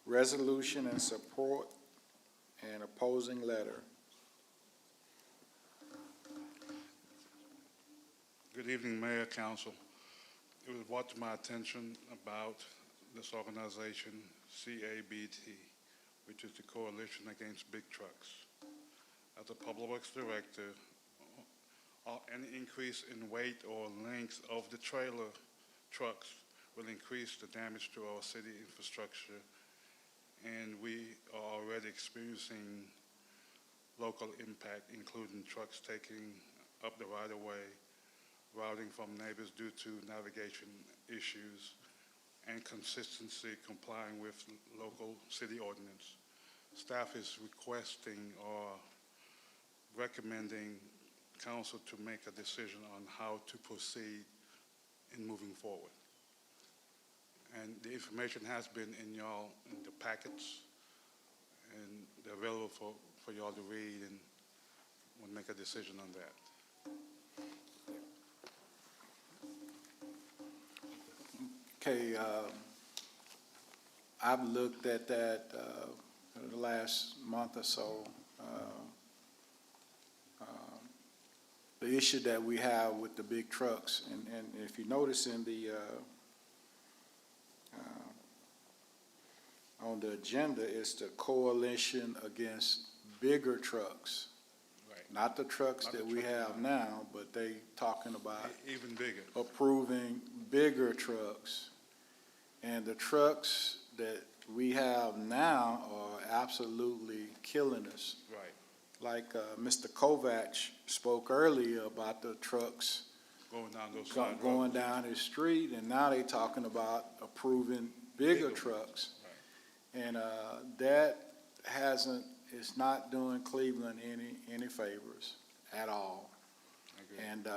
resolution and support and opposing letter. Good evening, Mayor, Council. It was brought to my attention about this organization, CABT, which is the Coalition Against Big Trucks. As a Public Works Director, any increase in weight or length of the trailer trucks will increase the damage to our city infrastructure, and we are already experiencing local impact, including trucks taking up the right-of-way, routing from neighbors due to navigation issues, and consistency complying with local city ordinance. Staff is requesting or recommending council to make a decision on how to proceed in moving forward. And the information has been in the packets, and they're available for y'all to read, and we'll make a decision on that. Okay, I've looked at that the last month or so. The issue that we have with the big trucks, and if you notice in the on the agenda, it's the Coalition Against Bigger Trucks. Right. Not the trucks Not that the we truck have now, but they talking about Even bigger. approving bigger trucks. And the trucks that we have now are absolutely killing us. Right. Like Mr. Kovacs spoke earlier about the trucks Going down those side going roads. down the street, and now they talking about approving bigger Bigger trucks. And that it's not doing Cleveland any favors at all. I agree. And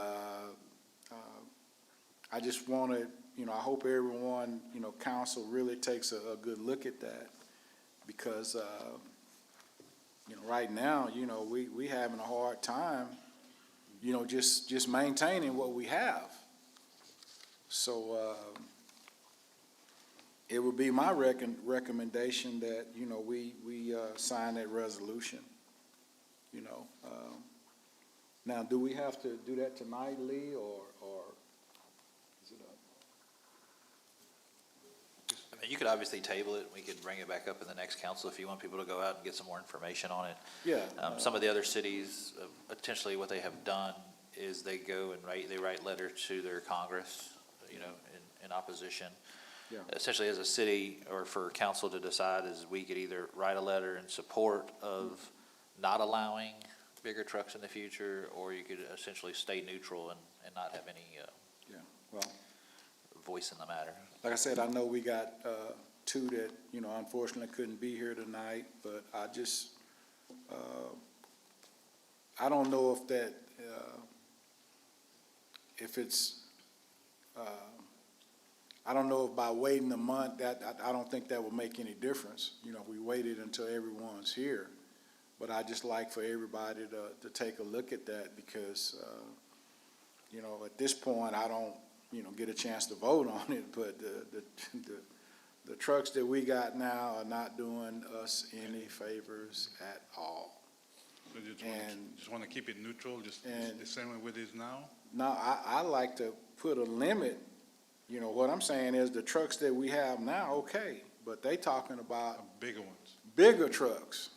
I just want to, I hope everyone, council really takes a good look at that, because, right now, we having a hard time, just maintaining what we have. So it would be my recommendation that, we sign that resolution, Now, do we have to do that tonight, Lee, or is it up? I mean, you could obviously table it. We could bring it back up in the next council if you want people to go out and get some more information on it. Yeah. Some of the other cities, potentially what they have done is they go and write letter to their Congress, in opposition. Yeah. Essentially, as a city or for council to decide is we could either write a letter in support of not allowing bigger trucks in the future, or you could essentially stay neutral and not have any Well, voice in the matter. Like I said, I know we got two that, you know, unfortunately couldn't be here tonight, but I just, I don't know if that, if it's, I don't know if by waiting a month, I don't think that will make any difference. You know, we waited until everyone's here. But I just like for everybody to take a look at that because, you know, at this point, I don't, you know, get a chance to vote on it, but the trucks that we got now are not doing us any favors at all. So you And- just want to keep it neutral, just and- the same way it is now? Now, I like to put a limit, you know, what I'm saying is the trucks that we have now, okay, but they talking about Bigger ones. bigger trucks.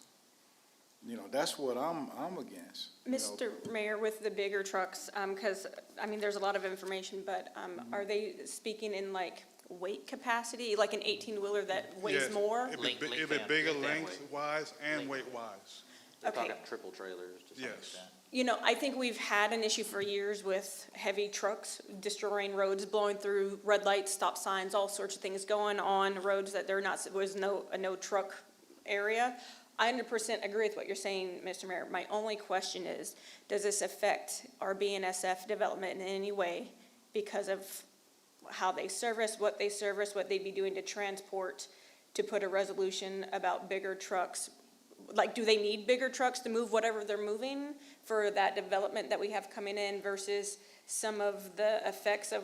You know, that's what I'm against. you know. Mr. Mayor, with the bigger trucks, because, I mean, there's a lot of information, but are they speaking in like weight capacity, like an 18-wheeler that weighs Yes, more? It'd Length- be length and- bigger length and weight. length-wise and weight-wise. They're Okay. talking triple trailers to some Yes. extent. You know, I think we've had an issue for years with heavy trucks destroying roads, blowing through red lights, stop signs, all sorts of things going on roads that there was a no truck area. I 100% agree with what you're saying, Mr. Mayor. My only question is, does this affect our BNSF development in any way because of how they service, what they'd be doing to transport, to put a resolution about bigger trucks? Like, do they need bigger trucks to move whatever they're moving for that development that we have coming in versus some of the effects of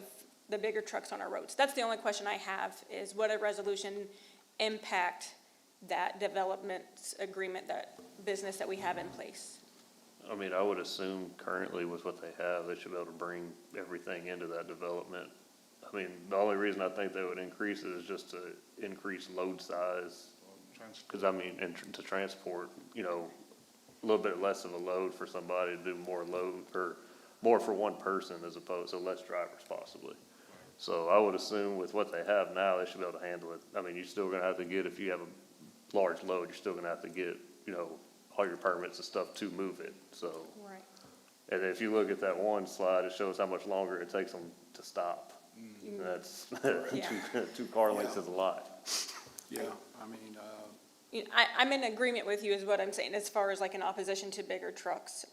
the bigger trucks on our roads? That's the only question I have, is what a resolution impact that development agreement, that business that we have in place? I mean, I would assume currently with what they have, they should be able to bring everything into that development. I mean, the only reason I think they would increase it is just to increase load size. Because I mean, and to transport, you know, a little bit less of a load for somebody to do more load, or more for one person as opposed to less drivers possibly. So I would assume with what they have now, they should be able to handle it. I mean, you're still gonna have to get, if you have a large load, you're still gonna have to get, you know, all your permits and stuff to move it, so. Right. And if you look at that one slide, it shows how much longer it takes them to stop. And that's, Yeah. two car lengths is a lot. Yeah, I mean, I'm in agreement with you is what I'm saying, as far as like an opposition to bigger trucks.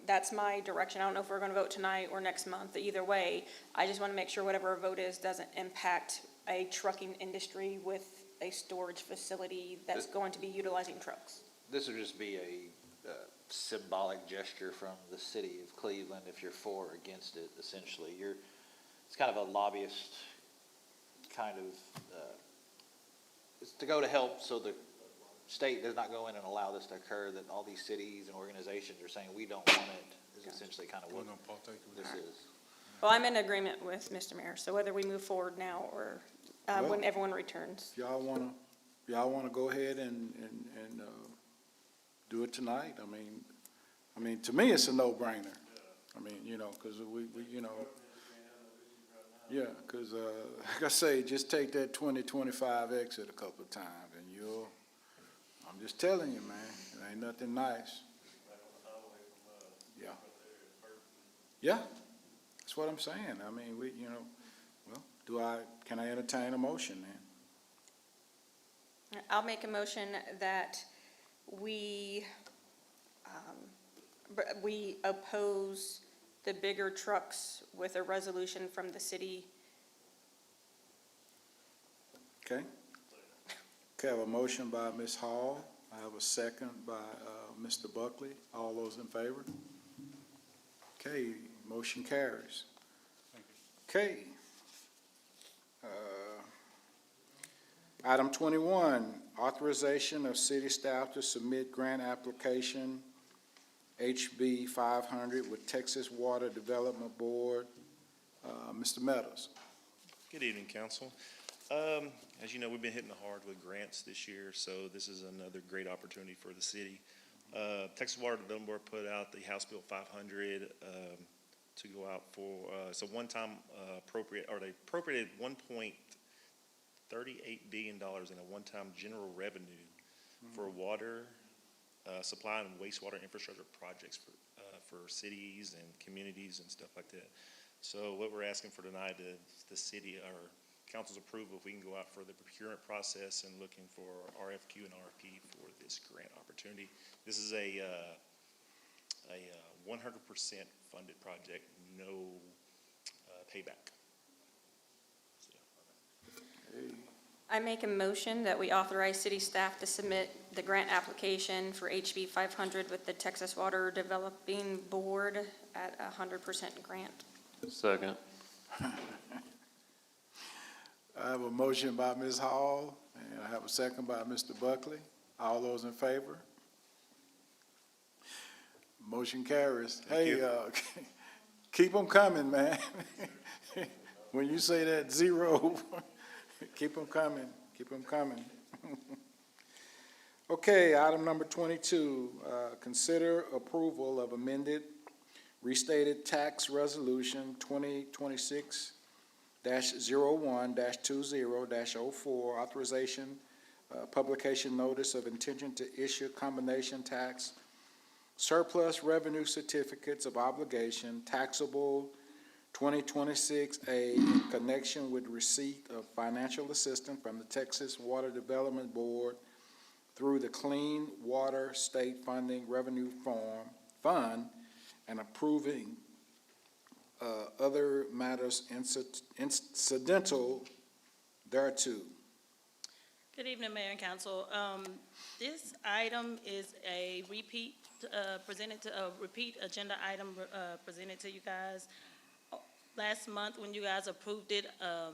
That's my direction. I don't know if we're gonna vote tonight or next month, either way. I just wanna make sure whatever our vote is doesn't impact a trucking industry with a storage facility that's going to be utilizing trucks. This would just be a symbolic gesture from the city of Cleveland if you're for or against it, essentially. It's kind of a lobbyist kind of, it's to go to help so the state does not go in and allow this to occur, that all these cities and organizations are saying, we don't want it, is essentially kind of what this is. Well, I'm in agreement with Mr. Mayor, so whether we move forward now or when Well- everyone returns. y'all wanna go ahead and do it tonight? I mean, to me, it's a no-brainer. I mean, you know, cause we, you know. Yeah, cause, like I say, just take that 2025 exit a couple of times and I'm just telling you, man, it ain't nothing nice. Yeah. Yeah, that's what I'm saying. I mean, you know, well, can I entertain a motion then? I'll make a motion that we oppose the bigger trucks with a resolution from the city. Okay. Okay, I have a motion by Ms. Hall. I have a second by Mr. Buckley. All those in favor? Okay, motion carries. Okay. Item 21, authorization of city staff to submit grant application HB 500 with Texas Water Development Board. Mr. Meadows. Good evening, council. As you know, we've been hitting hard with grants this year, so this is another great opportunity for the city. Texas Water Development Board put out the House Bill 500 to go out for, it's a one-time they appropriated $1.38 billion in a one-time general revenue for water supply and wastewater infrastructure projects for cities and communities and stuff like that. So what we're asking for tonight is the city, or council's approval, if we can go out for the procurement process and looking for RFQ and RFP for this grant opportunity. This is a 100% funded project, no payback. I make a motion that we authorize city staff to submit the grant application for HB 500 with the Texas Water Developing Board at 100% grant. Second. I have a motion by Ms. Hall, and I have a second by Mr. Buckley. All those in favor? Motion carries. Hey, keep them coming, man. When you say that zero, keep them coming, keep them coming. Okay, item number 22, consider approval of amended restated tax resolution 2026-01-20-04, authorization, publication notice of intention to issue combination tax surplus revenue certificates of obligation taxable 2026A in connection with receipt of financial assistance from the Texas Water Development Board through the Clean Water State Funding Revenue Fund and approving other matters incidental thereto. Good evening, Mayor and Council. This item is a repeat repeat agenda item presented to you guys. Last month, when you guys approved it,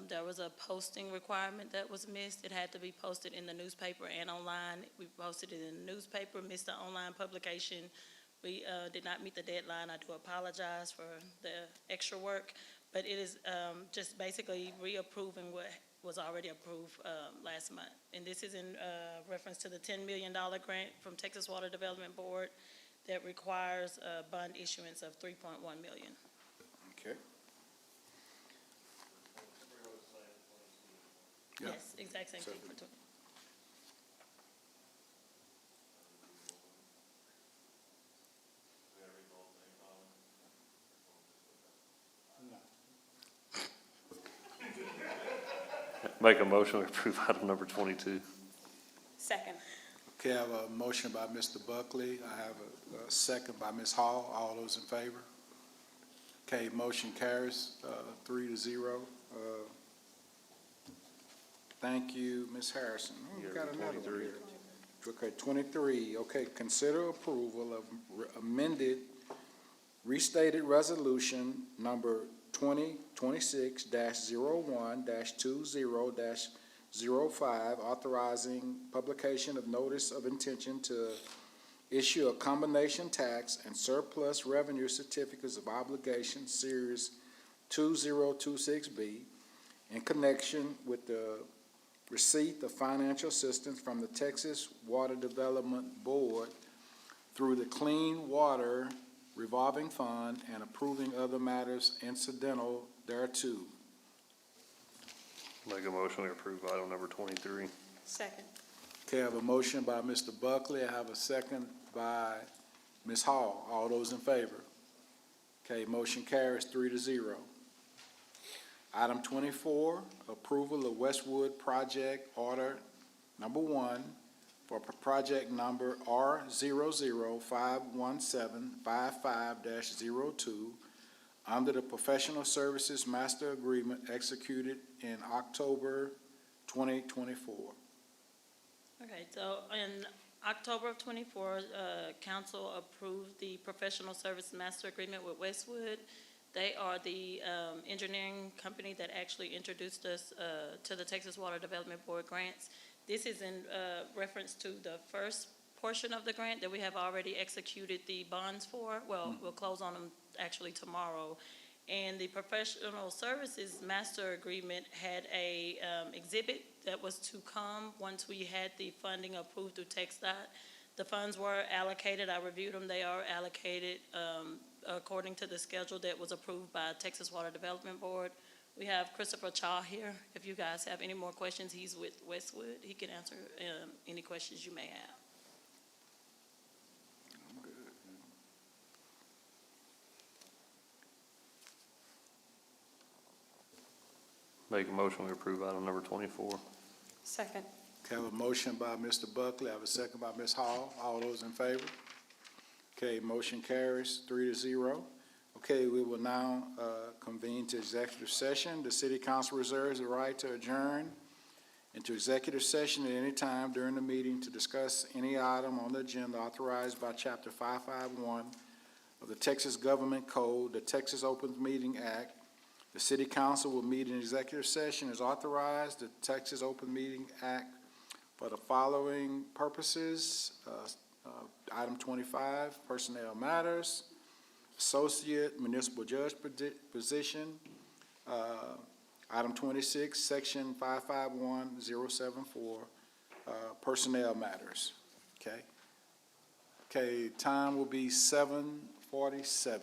there was a posting requirement that was missed. It had to be posted in the newspaper and online. We posted it in the newspaper, missed the online publication. We did not meet the deadline. I do apologize for the extra work, but it is just basically reapproving what was already approved last month. And this is in reference to the $10 million grant from Texas Water Development Board that requires a bond issuance of $3.1 million. Okay. Yeah. Yes, exact same thing for 20. Make a motion to approve item number 22. Second. Okay, I have a motion by Mr. Buckley. I have a second by Ms. Hall. All those in favor? Okay, motion carries 3-0. Thank you, Ms. Harrison. Oh, we've got another one here. Okay, 23. Okay, consider approval of amended restated resolution number 2026-01-20-05, authorizing publication of notice of intention to issue a combination tax and surplus revenue certificates of obligation, Series 2026B, in connection with the receipt of financial assistance from the Texas Water Development Board through the Clean Water Revolving Fund and approving other matters incidental thereto. Make a motion to approve item number 23. Second. Okay, I have a motion by Mr. Buckley. I have a second by Ms. Hall. All those in favor? Okay, motion carries 3-0. Item 24, approval of Westwood Project Order Number 1 for project number R00517555-02 under the Professional Services Master Agreement executed in October 2024. Okay, so in October of '24, council approved the professional service master agreement with Westwood. They are the engineering company that actually introduced us to the Texas Water Development Board grants. This is in reference to the first portion of the grant that we have already executed the bonds for. Well, we'll close on them actually tomorrow. And the professional services master agreement had a exhibit that was to come once we had the funding approved through TxDOT. The funds were allocated. I reviewed them. They are allocated according to the schedule that was approved by Texas Water Development Board. We have Christopher Chaw here. If you guys have any more questions, he's with Westwood. He can answer any questions you may have. Make a motion to approve item number 24. Second. Okay, I have a motion by Mr. Buckley, I have a second by Ms. Hall. All those in favor? Okay, motion carries 3-0. Okay, we will now convene to executive session. The city council reserves the right to adjourn into executive session at any time during the meeting to discuss any item on the agenda authorized by Chapter 551 of the Texas Government Code, the Texas Open Meeting Act. The city council will meet in executive session as authorized, the Texas Open Meeting Act, for the following purposes. Item 25, personnel matters, associate municipal judge position. Item 26, section 551074, personnel matters. Okay. Okay, time will be 7:47.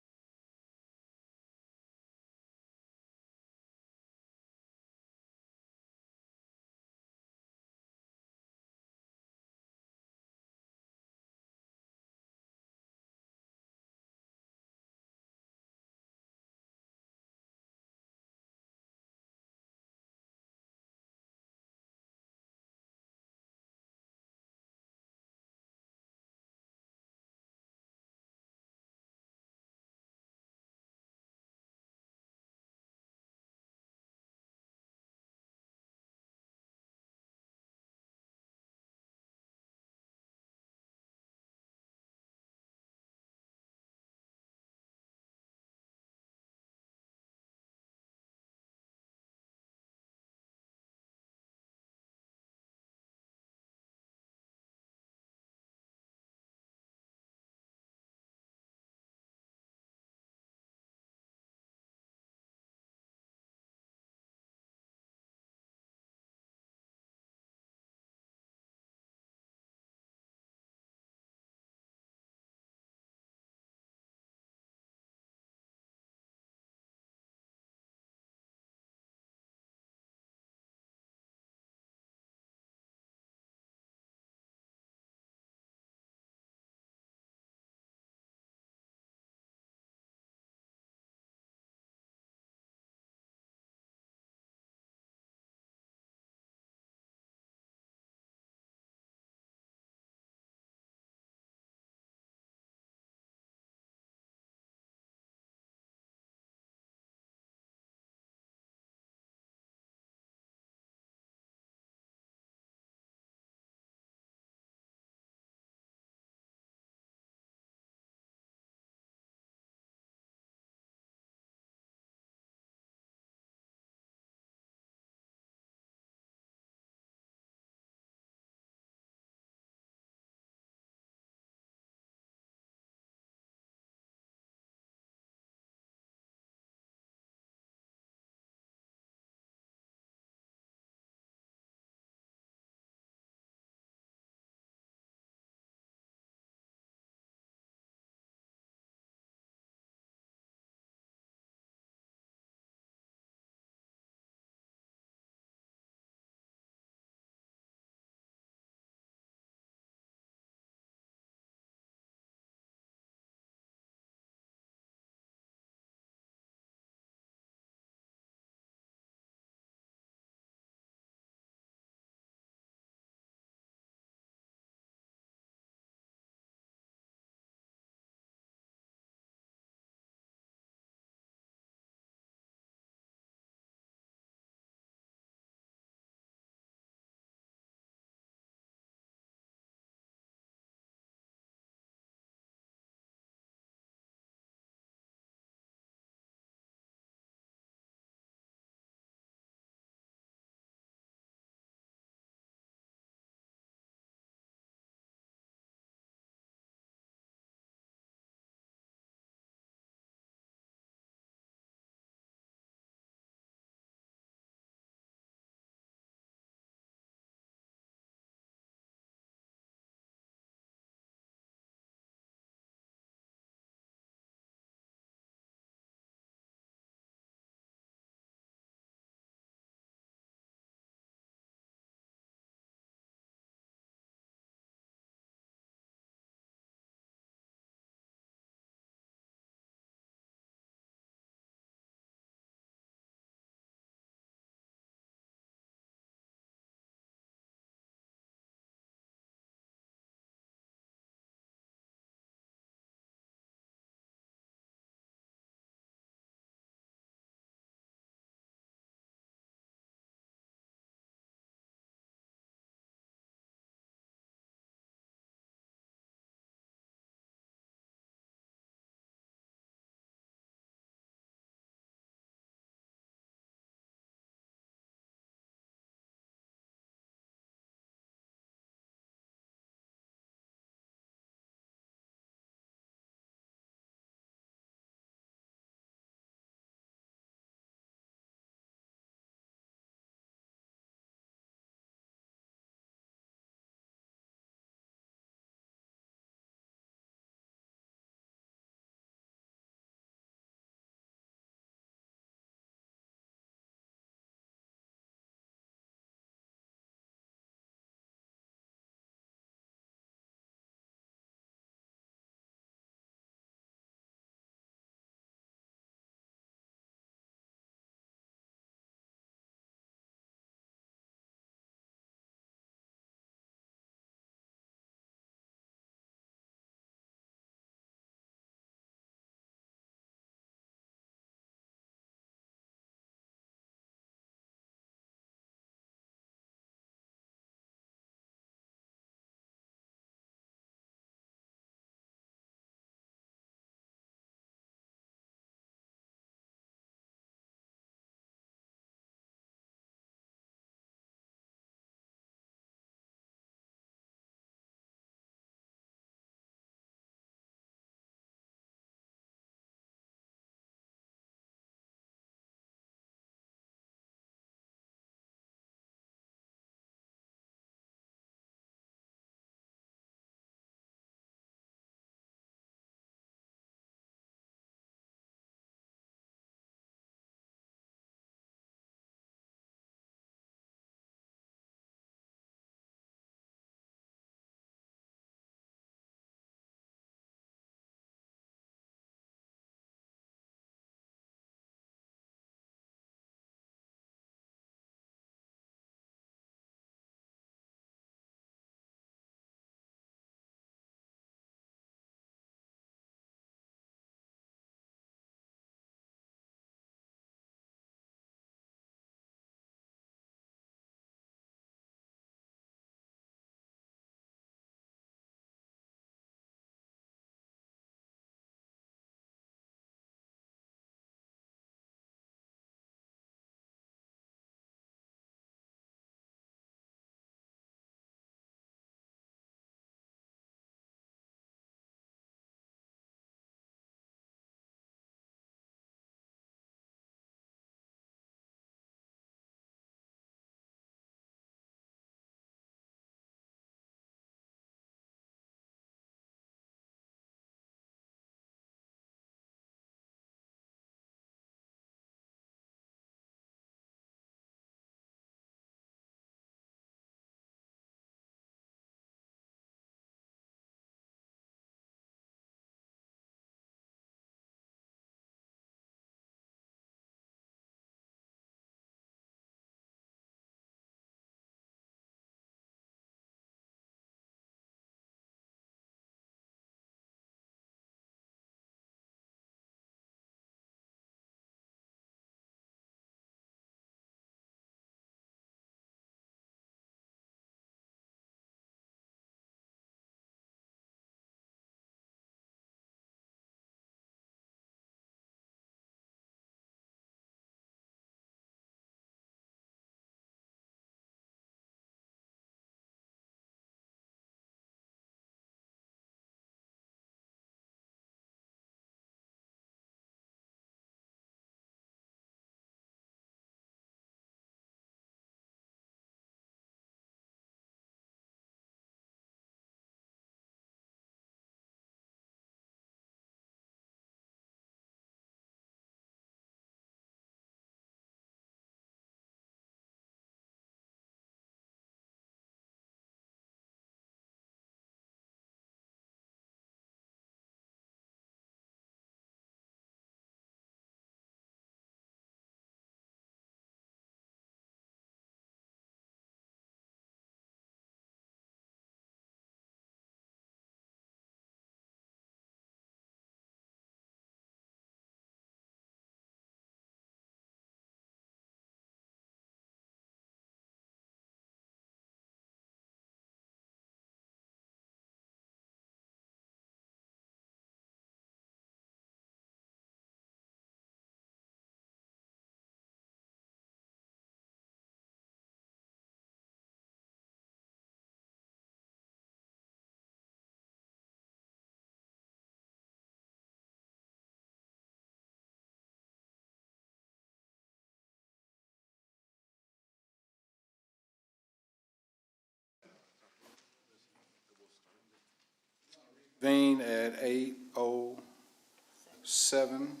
Convene at 8:07.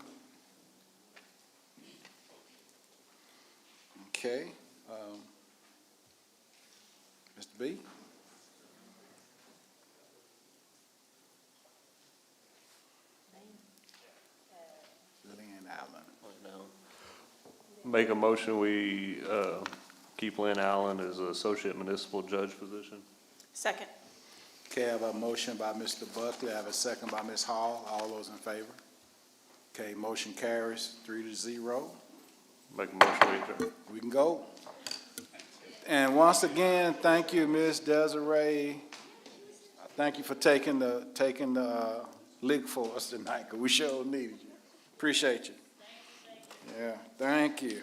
Okay. Mr. B? Lynn Allen. Make a motion, we keep Lynn Allen as Associate Municipal Judge position. Second. Okay, I have a motion by Mr. Buckley, I have a second by Ms. Hall. All those in favor? Okay, motion carries 3-0. Make a motion, we adjourn. We can go. And once again, thank you, Ms. Desiree. Thank you for taking the league for us tonight, because we sure needed you. Appreciate you. Yeah, thank you.